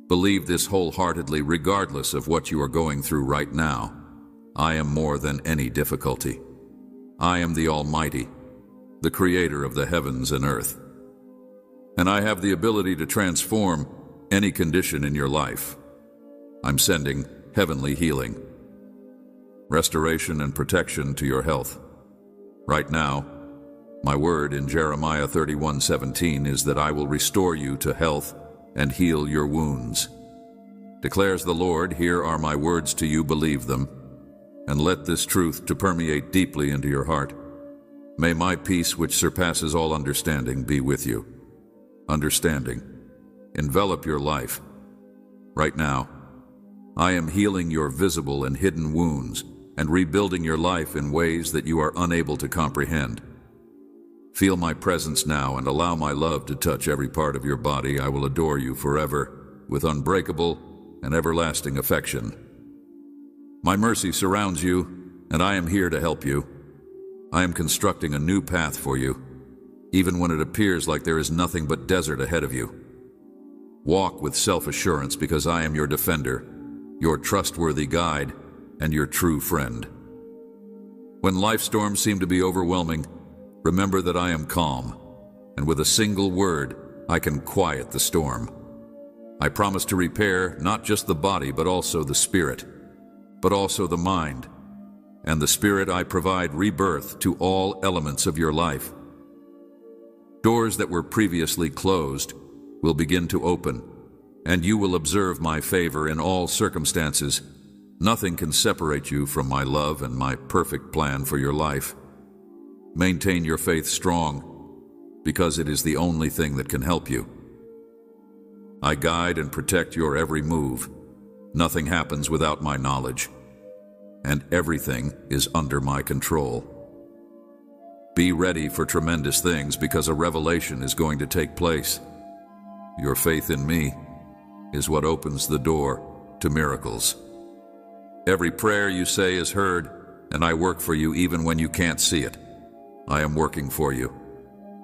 believe this wholeheartedly, regardless of what you are going through right now. I am more than any difficulty. I am the Almighty, the Creator of the heavens and earth. And I have the ability to transform any condition in your life. I'm sending heavenly healing, restoration and protection to your health. Right now, my word in Jeremiah 31:17 is that I will restore you to health, and heal your wounds. Declares the Lord, here are my words to you, believe them, and let this truth to permeate deeply into your heart. May my peace, which surpasses all understanding, be with you. Understanding. Envelop your life. Right now, I am healing your visible and hidden wounds and rebuilding your life in ways that you are unable to comprehend. Feel my presence now and allow my love to touch every part of your body. I will adore you forever with unbreakable and everlasting affection. My mercy surrounds you, and I am here to help you. I am constructing a new path for you, even when it appears like there is nothing but desert ahead of you. Walk with self-assurance because I am your defender, your trustworthy guide, and your true friend. When life storms seem to be overwhelming, remember that I am calm, and with a single word, I can quiet the storm. I promise to repair not just the body, but also the spirit, but also the mind. And the spirit, I provide rebirth to all elements of your life. Doors that were previously closed will begin to open, and you will observe my favor in all circumstances. Nothing can separate you from my love and my perfect plan for your life. Maintain your faith strong, because it is the only thing that can help you. I guide and protect your every move. Nothing happens without my knowledge, and everything is under my control. Be ready for tremendous things because a revelation is going to take place. Your faith in me is what opens the door to miracles. Every prayer you say is heard, and I work for you even when you can't see it. I am working for you.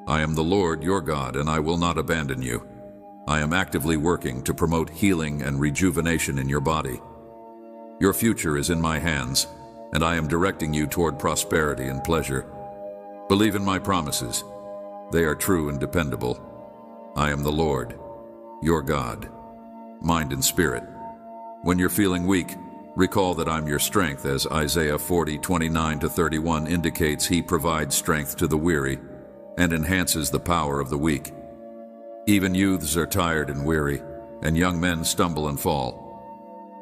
I am the Lord your God, and I will not abandon you. I am actively working to promote healing and rejuvenation in your body. Your future is in my hands, and I am directing you toward prosperity and pleasure. Believe in my promises. They are true and dependable. I am the Lord, your God, mind and spirit. When you're feeling weak, recall that I'm your strength, as Isaiah 40:29-31 indicates. He provides strength to the weary and enhances the power of the weak. Even youths are tired and weary, and young men stumble and fall.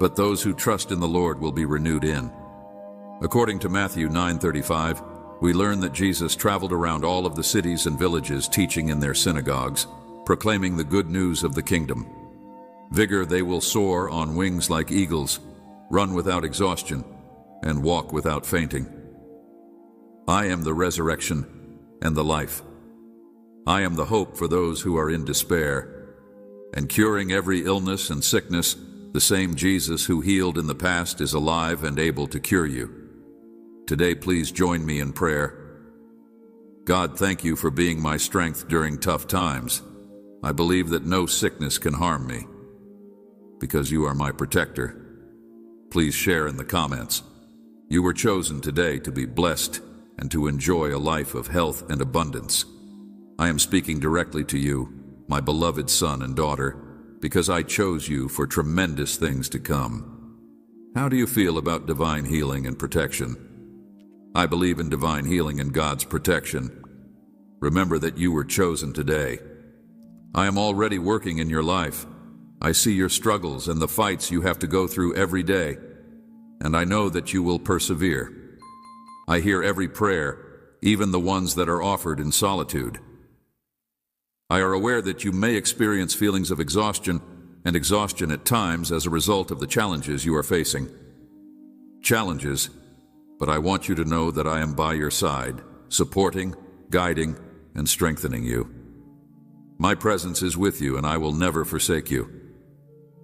But those who trust in the Lord will be renewed in. According to Matthew 9:35, we learn that Jesus traveled around all of the cities and villages, teaching in their synagogues, proclaiming the good news of the kingdom. Vigor, they will soar on wings like eagles, run without exhaustion, and walk without fainting. I am the resurrection and the life. I am the hope for those who are in despair, and curing every illness and sickness. The same Jesus who healed in the past is alive and able to cure you. Today, please join me in prayer. God, thank you for being my strength during tough times. I believe that no sickness can harm me, because you are my protector. Please share in the comments. You were chosen today to be blessed and to enjoy a life of health and abundance. I am speaking directly to you, my beloved son and daughter, because I chose you for tremendous things to come. How do you feel about divine healing and protection? I believe in divine healing and God's protection. Remember that you were chosen today. I am already working in your life. I see your struggles and the fights you have to go through every day, and I know that you will persevere. I hear every prayer, even the ones that are offered in solitude. I are aware that you may experience feelings of exhaustion at times as a result of the challenges you are facing. Challenges, but I want you to know that I am by your side, supporting, guiding, and strengthening you. My presence is with you, and I will never forsake you.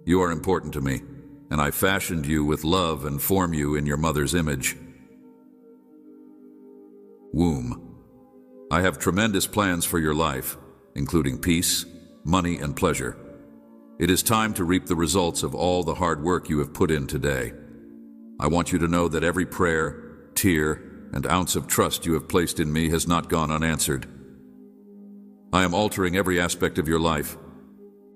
You are important to me, and I fashioned you with love and formed you in your mother's image. Womb. I have tremendous plans for your life, including peace, money, and pleasure. It is time to reap the results of all the hard work you have put in today. I want you to know that every prayer, tear, and ounce of trust you have placed in me has not gone unanswered. I am altering every aspect of your life.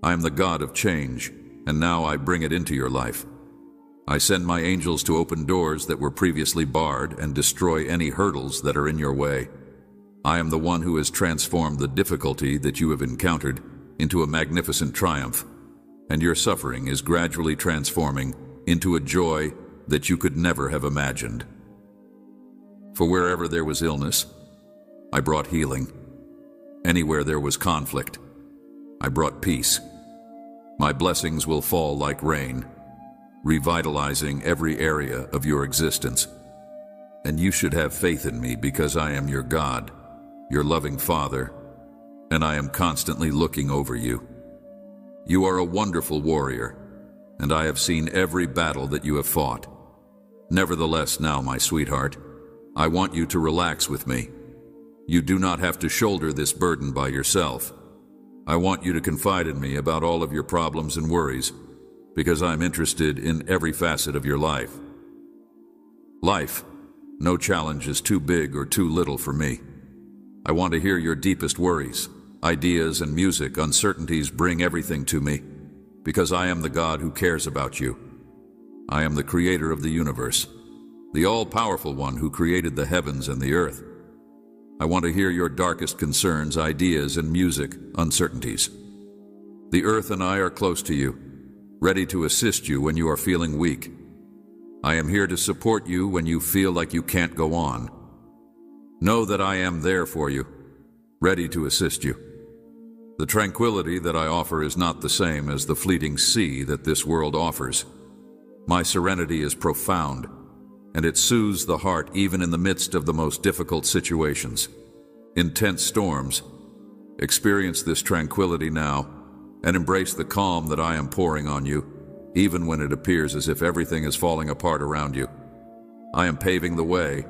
I am the God of change, and now I bring it into your life. I send my angels to open doors that were previously barred and destroy any hurdles that are in your way. I am the one who has transformed the difficulty that you have encountered into a magnificent triumph, and your suffering is gradually transforming into a joy that you could never have imagined. For wherever there was illness, I brought healing. Anywhere there was conflict, I brought peace. My blessings will fall like rain, revitalizing every area of your existence. And you should have faith in me because I am your God, your loving Father, and I am constantly looking over you. You are a wonderful warrior, and I have seen every battle that you have fought. Nevertheless, now, my sweetheart, I want you to relax with me. You do not have to shoulder this burden by yourself. I want you to confide in me about all of your problems and worries, because I'm interested in every facet of your life. Life, no challenge is too big or too little for me. I want to hear your deepest worries, ideas and music, uncertainties. Bring everything to me, because I am the God who cares about you. I am the creator of the universe, the all-powerful one who created the heavens and the earth. I want to hear your darkest concerns, ideas and music, uncertainties. The earth and I are close to you, ready to assist you when you are feeling weak. I am here to support you when you feel like you can't go on. Know that I am there for you, ready to assist you. The tranquility that I offer is not the same as the fleeting sea that this world offers. My serenity is profound, and it soothes the heart even in the midst of the most difficult situations. Intense storms. Experience this tranquility now, and embrace the calm that I am pouring on you, even when it appears as if everything is falling apart around you. I am paving the way,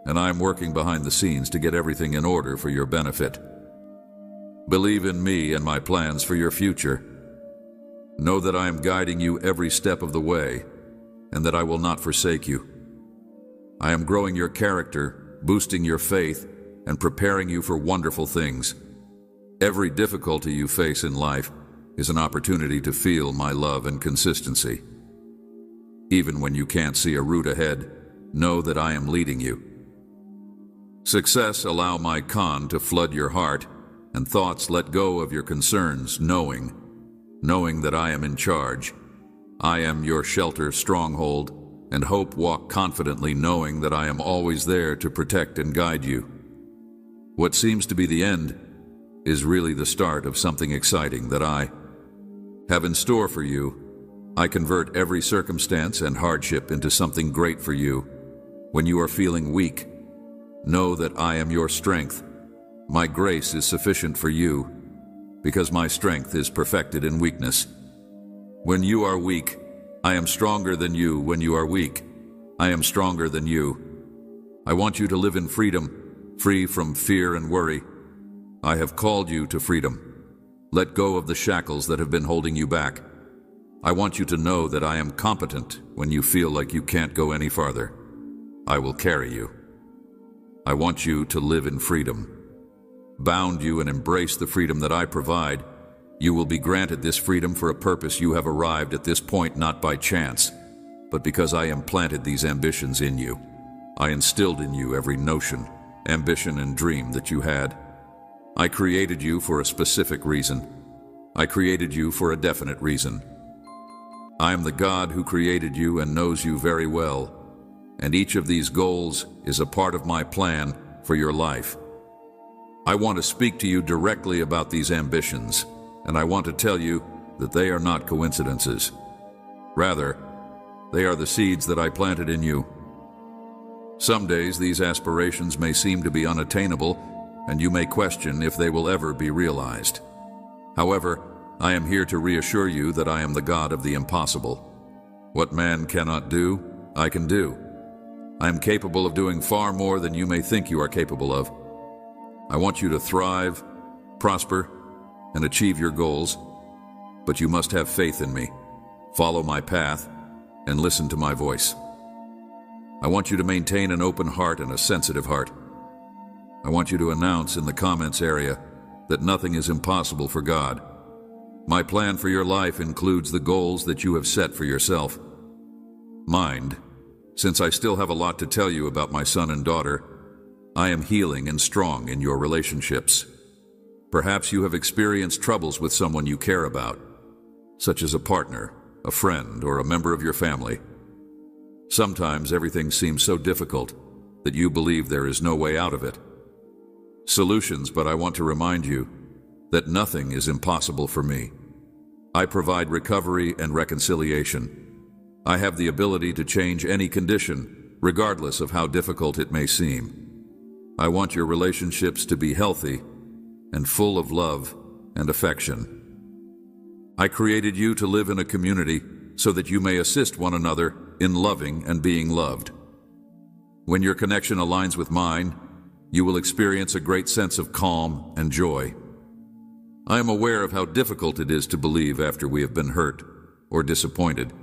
and I am working behind the scenes to get everything in order for your benefit. Believe in me and my plans for your future. Know that I am guiding you every step of the way, and that I will not forsake you. I am growing your character, boosting your faith, and preparing you for wonderful things. Every difficulty you face in life is an opportunity to feel my love and consistency. Even when you can't see a route ahead, know that I am leading you. Success, allow my calm to flood your heart, and thoughts, let go of your concerns, knowing that I am in charge. I am your shelter, stronghold, and hope. Walk confidently knowing that I am always there to protect and guide you. What seems to be the end is really the start of something exciting that I have in store for you. I convert every circumstance and hardship into something great for you. When you are feeling weak, know that I am your strength. My grace is sufficient for you, because my strength is perfected in weakness. When you are weak, I am stronger than you. When you are weak, I am stronger than you. I want you to live in freedom, free from fear and worry. I have called you to freedom. Let go of the shackles that have been holding you back. I want you to know that I am competent when you feel like you can't go any farther. I will carry you. I want you to live in freedom. Bound you and embrace the freedom that I provide. You will be granted this freedom for a purpose. You have arrived at this point not by chance, but because I implanted these ambitions in you. I instilled in you every notion, ambition, and dream that you had. I created you for a specific reason. I created you for a definite reason. I am the God who created you and knows you very well, and each of these goals is a part of my plan for your life. I want to speak to you directly about these ambitions, and I want to tell you that they are not coincidences. Rather, they are the seeds that I planted in you. Some days these aspirations may seem to be unattainable, and you may question if they will ever be realized. However, I am here to reassure you that I am the God of the impossible. What man cannot do, I can do. I am capable of doing far more than you may think you are capable of. I want you to thrive, prosper, and achieve your goals, but you must have faith in me, follow my path, and listen to my voice. I want you to maintain an open heart and a sensitive heart. I want you to announce in the comments area that nothing is impossible for God. My plan for your life includes the goals that you have set for yourself. Mind, since I still have a lot to tell you about my son and daughter, I am healing and strong in your relationships. Perhaps you have experienced troubles with someone you care about. such as a partner, a friend, or a member of your family. Sometimes everything seems so difficult that you believe there is no way out of it. Solutions, but I want to remind you that nothing is impossible for me. I provide recovery and reconciliation. I have the ability to change any condition, regardless of how difficult it may seem. I want your relationships to be healthy and full of love and affection. I created you to live in a community so that you may assist one another in loving and being loved. When your connection aligns with mine, you will experience a great sense of calm and joy. I am aware of how difficult it is to believe after we have been hurt or disappointed,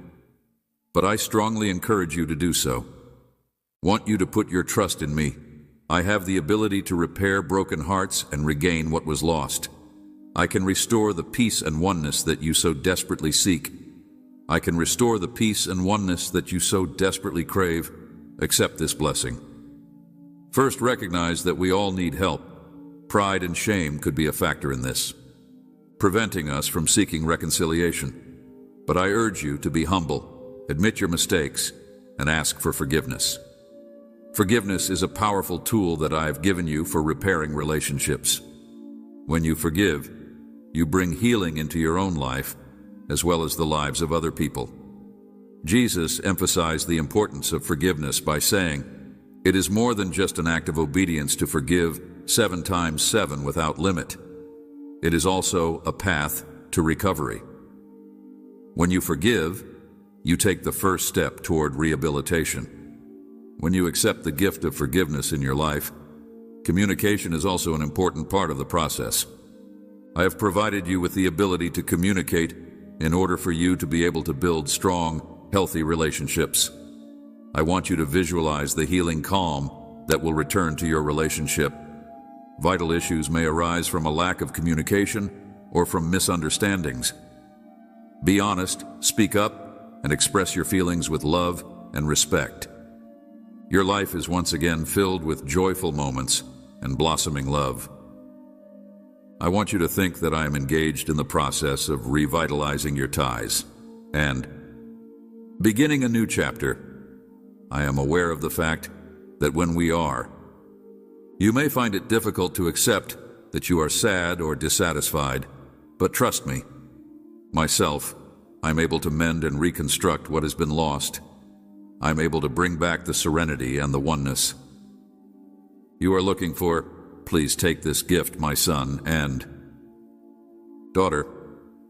but I strongly encourage you to do so. Want you to put your trust in me. I have the ability to repair broken hearts and regain what was lost. I can restore the peace and oneness that you so desperately seek. I can restore the peace and oneness that you so desperately crave. Accept this blessing. First, recognize that we all need help. Pride and shame could be a factor in this, preventing us from seeking reconciliation. But I urge you to be humble, admit your mistakes, and ask for forgiveness. Forgiveness is a powerful tool that I have given you for repairing relationships. When you forgive, you bring healing into your own life, as well as the lives of other people. Jesus emphasized the importance of forgiveness by saying, "It is more than just an act of obedience to forgive 7 times 7 without limit. It is also a path to recovery." When you forgive, you take the first step toward rehabilitation. When you accept the gift of forgiveness in your life, communication is also an important part of the process. I have provided you with the ability to communicate in order for you to be able to build strong, healthy relationships. I want you to visualize the healing calm that will return to your relationship. Vital issues may arise from a lack of communication or from misunderstandings. Be honest, speak up, and express your feelings with love and respect. Your life is once again filled with joyful moments and blossoming love. I want you to think that I am engaged in the process of revitalizing your ties and beginning a new chapter. I am aware of the fact that when we are, you may find it difficult to accept that you are sad or dissatisfied, but trust me, myself, I'm able to mend and reconstruct what has been lost. I'm able to bring back the serenity and the oneness you are looking for. Please take this gift, my son and daughter.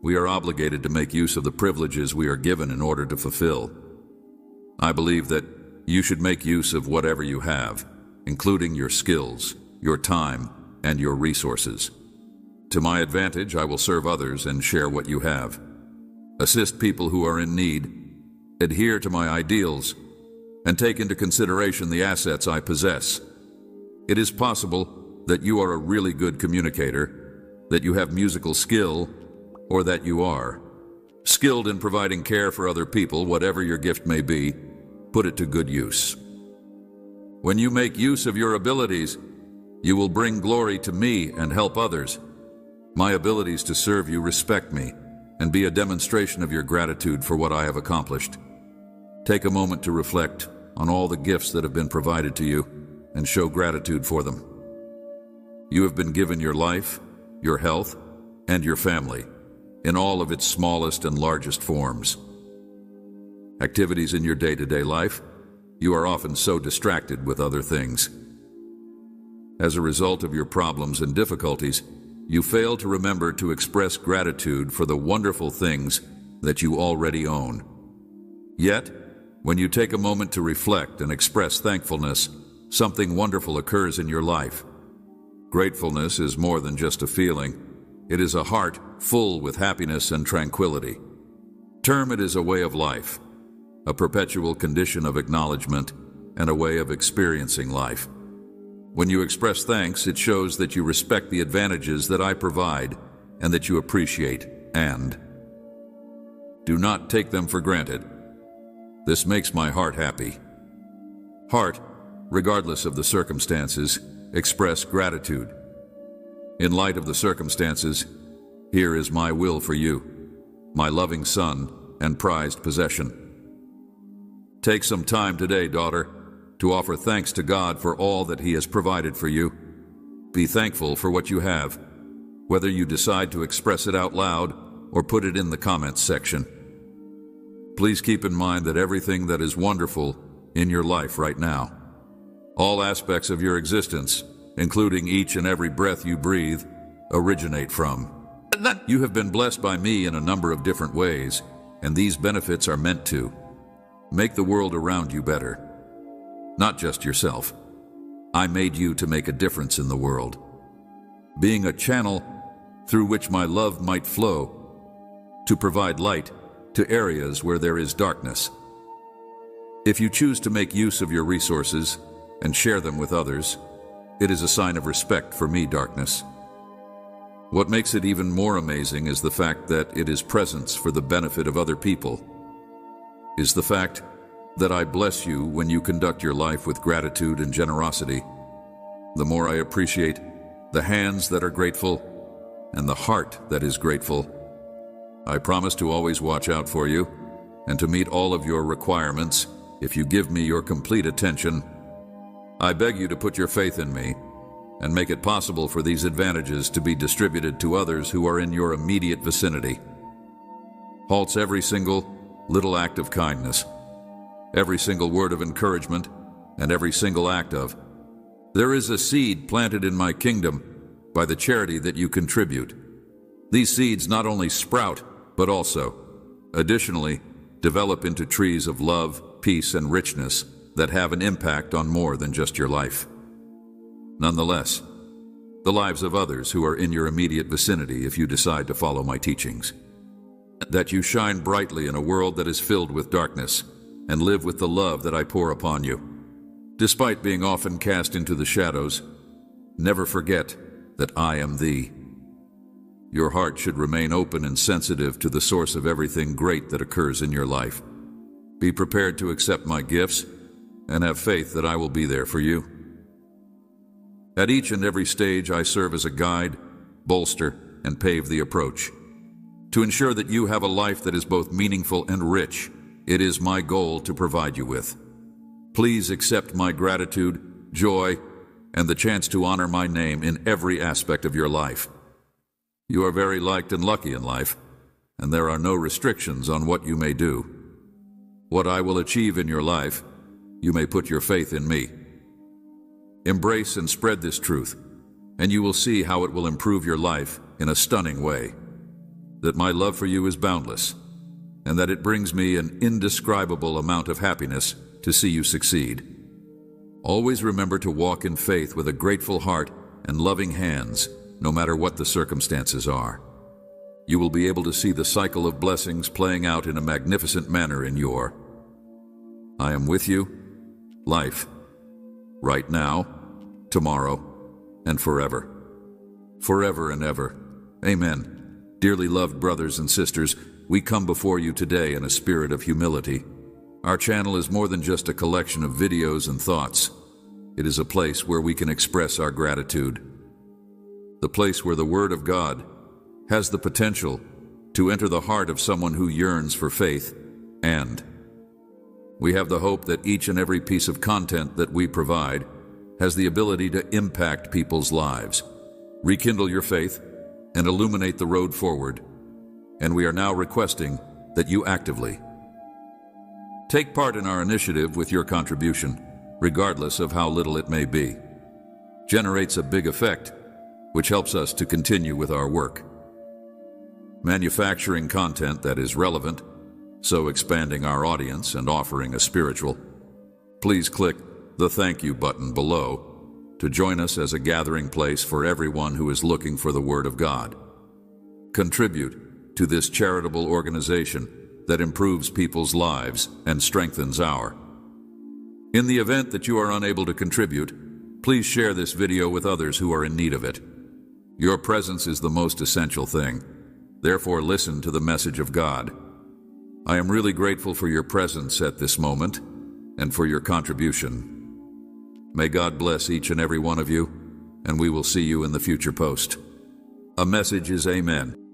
We are obligated to make use of the privileges we are given in order to fulfill. I believe that you should make use of whatever you have, including your skills, your time, and your resources. To my advantage, I will serve others and share what you have. Assist people who are in need, adhere to my ideals, and take into consideration the assets I possess. It is possible that you are a really good communicator, that you have musical skill, or that you are skilled in providing care for other people. Whatever your gift may be, put it to good use. When you make use of your abilities, you will bring glory to me and help others. My abilities to serve you respect me and be a demonstration of your gratitude for what I have accomplished. Take a moment to reflect on all the gifts that have been provided to you and show gratitude for them. You have been given your life, your health, and your family in all of its smallest and largest forms. Activities in your day-to-day life, you are often so distracted with other things. As a result of your problems and difficulties, you fail to remember to express gratitude for the wonderful things that you already own. Yet, when you take a moment to reflect and express thankfulness, something wonderful occurs in your life. Gratefulness is more than just a feeling. It is a heart full with happiness and tranquility. Term it as a way of life, a perpetual condition of acknowledgement, and a way of experiencing life. When you express thanks, it shows that you respect the advantages that I provide and that you appreciate and do not take them for granted. This makes my heart happy. Heart, regardless of the circumstances, express gratitude. In light of the circumstances, here is my will for you. my loving son and prized possession. Take some time today, daughter, to offer thanks to God for all that He has provided for you. Be thankful for what you have, whether you decide to express it out loud or put it in the comments section. Please keep in mind that everything that is wonderful in your life right now, all aspects of your existence, including each and every breath you breathe, originate from. You have been blessed by me in a number of different ways, and these benefits are meant to make the world around you better. Not just yourself. I made you to make a difference in the world, being a channel through which my love might flow, to provide light to areas where there is darkness. If you choose to make use of your resources and share them with others, it is a sign of respect for me, darkness. What makes it even more amazing is the fact that it is presence for the benefit of other people, is the fact that I bless you when you conduct your life with gratitude and generosity. The more I appreciate the hands that are grateful and the heart that is grateful. I promise to always watch out for you and to meet all of your requirements if you give me your complete attention. I beg you to put your faith in me and make it possible for these advantages to be distributed to others who are in your immediate vicinity. Halts every single little act of kindness, every single word of encouragement, and every single act of. There is a seed planted in my kingdom by the charity that you contribute. These seeds not only sprout, but also, additionally, develop into trees of love, peace, and richness that have an impact on more than just your life. Nonetheless, the lives of others who are in your immediate vicinity if you decide to follow my teachings. That you shine brightly in a world that is filled with darkness and live with the love that I pour upon you. Despite being often cast into the shadows, never forget that I am thee. Your heart should remain open and sensitive to the source of everything great that occurs in your life. Be prepared to accept my gifts and have faith that I will be there for you. At each and every stage, I serve as a guide, bolster, and pave the approach. To ensure that you have a life that is both meaningful and rich, it is my goal to provide you with. Please accept my gratitude, joy, and the chance to honor my name in every aspect of your life. You are very liked and lucky in life, and there are no restrictions on what you may do. What I will achieve in your life, you may put your faith in me. Embrace and spread this truth, and you will see how it will improve your life in a stunning way. That my love for you is boundless, and that it brings me an indescribable amount of happiness to see you succeed. Always remember to walk in faith with a grateful heart and loving hands, no matter what the circumstances are. You will be able to see the cycle of blessings playing out in a magnificent manner in your. I am with you, life, right now, tomorrow, and forever. Forever and ever. Amen. Dearly loved brothers and sisters, we come before you today in a spirit of humility. Our channel is more than just a collection of videos and thoughts. It is a place where we can express our gratitude. The place where the Word of God has the potential to enter the heart of someone who yearns for faith, and we have the hope that each and every piece of content that we provide has the ability to impact people's lives, rekindle your faith, and illuminate the road forward. And we are now requesting that you actively take part in our initiative with your contribution, regardless of how little it may be. Generates a big effect, which helps us to continue with our work. Manufacturing content that is relevant, so expanding our audience and offering a spiritual. Please click the thank you button below to join us as a gathering place for everyone who is looking for the Word of God. Contribute to this charitable organization that improves people's lives and strengthens our. In the event that you are unable to contribute, please share this video with others who are in need of it. Your presence is the most essential thing. Therefore, listen to the message of God. I am really grateful for your presence at this moment and for your contribution. May God bless each and every one of you, and we will see you in the future post. A message is Amen.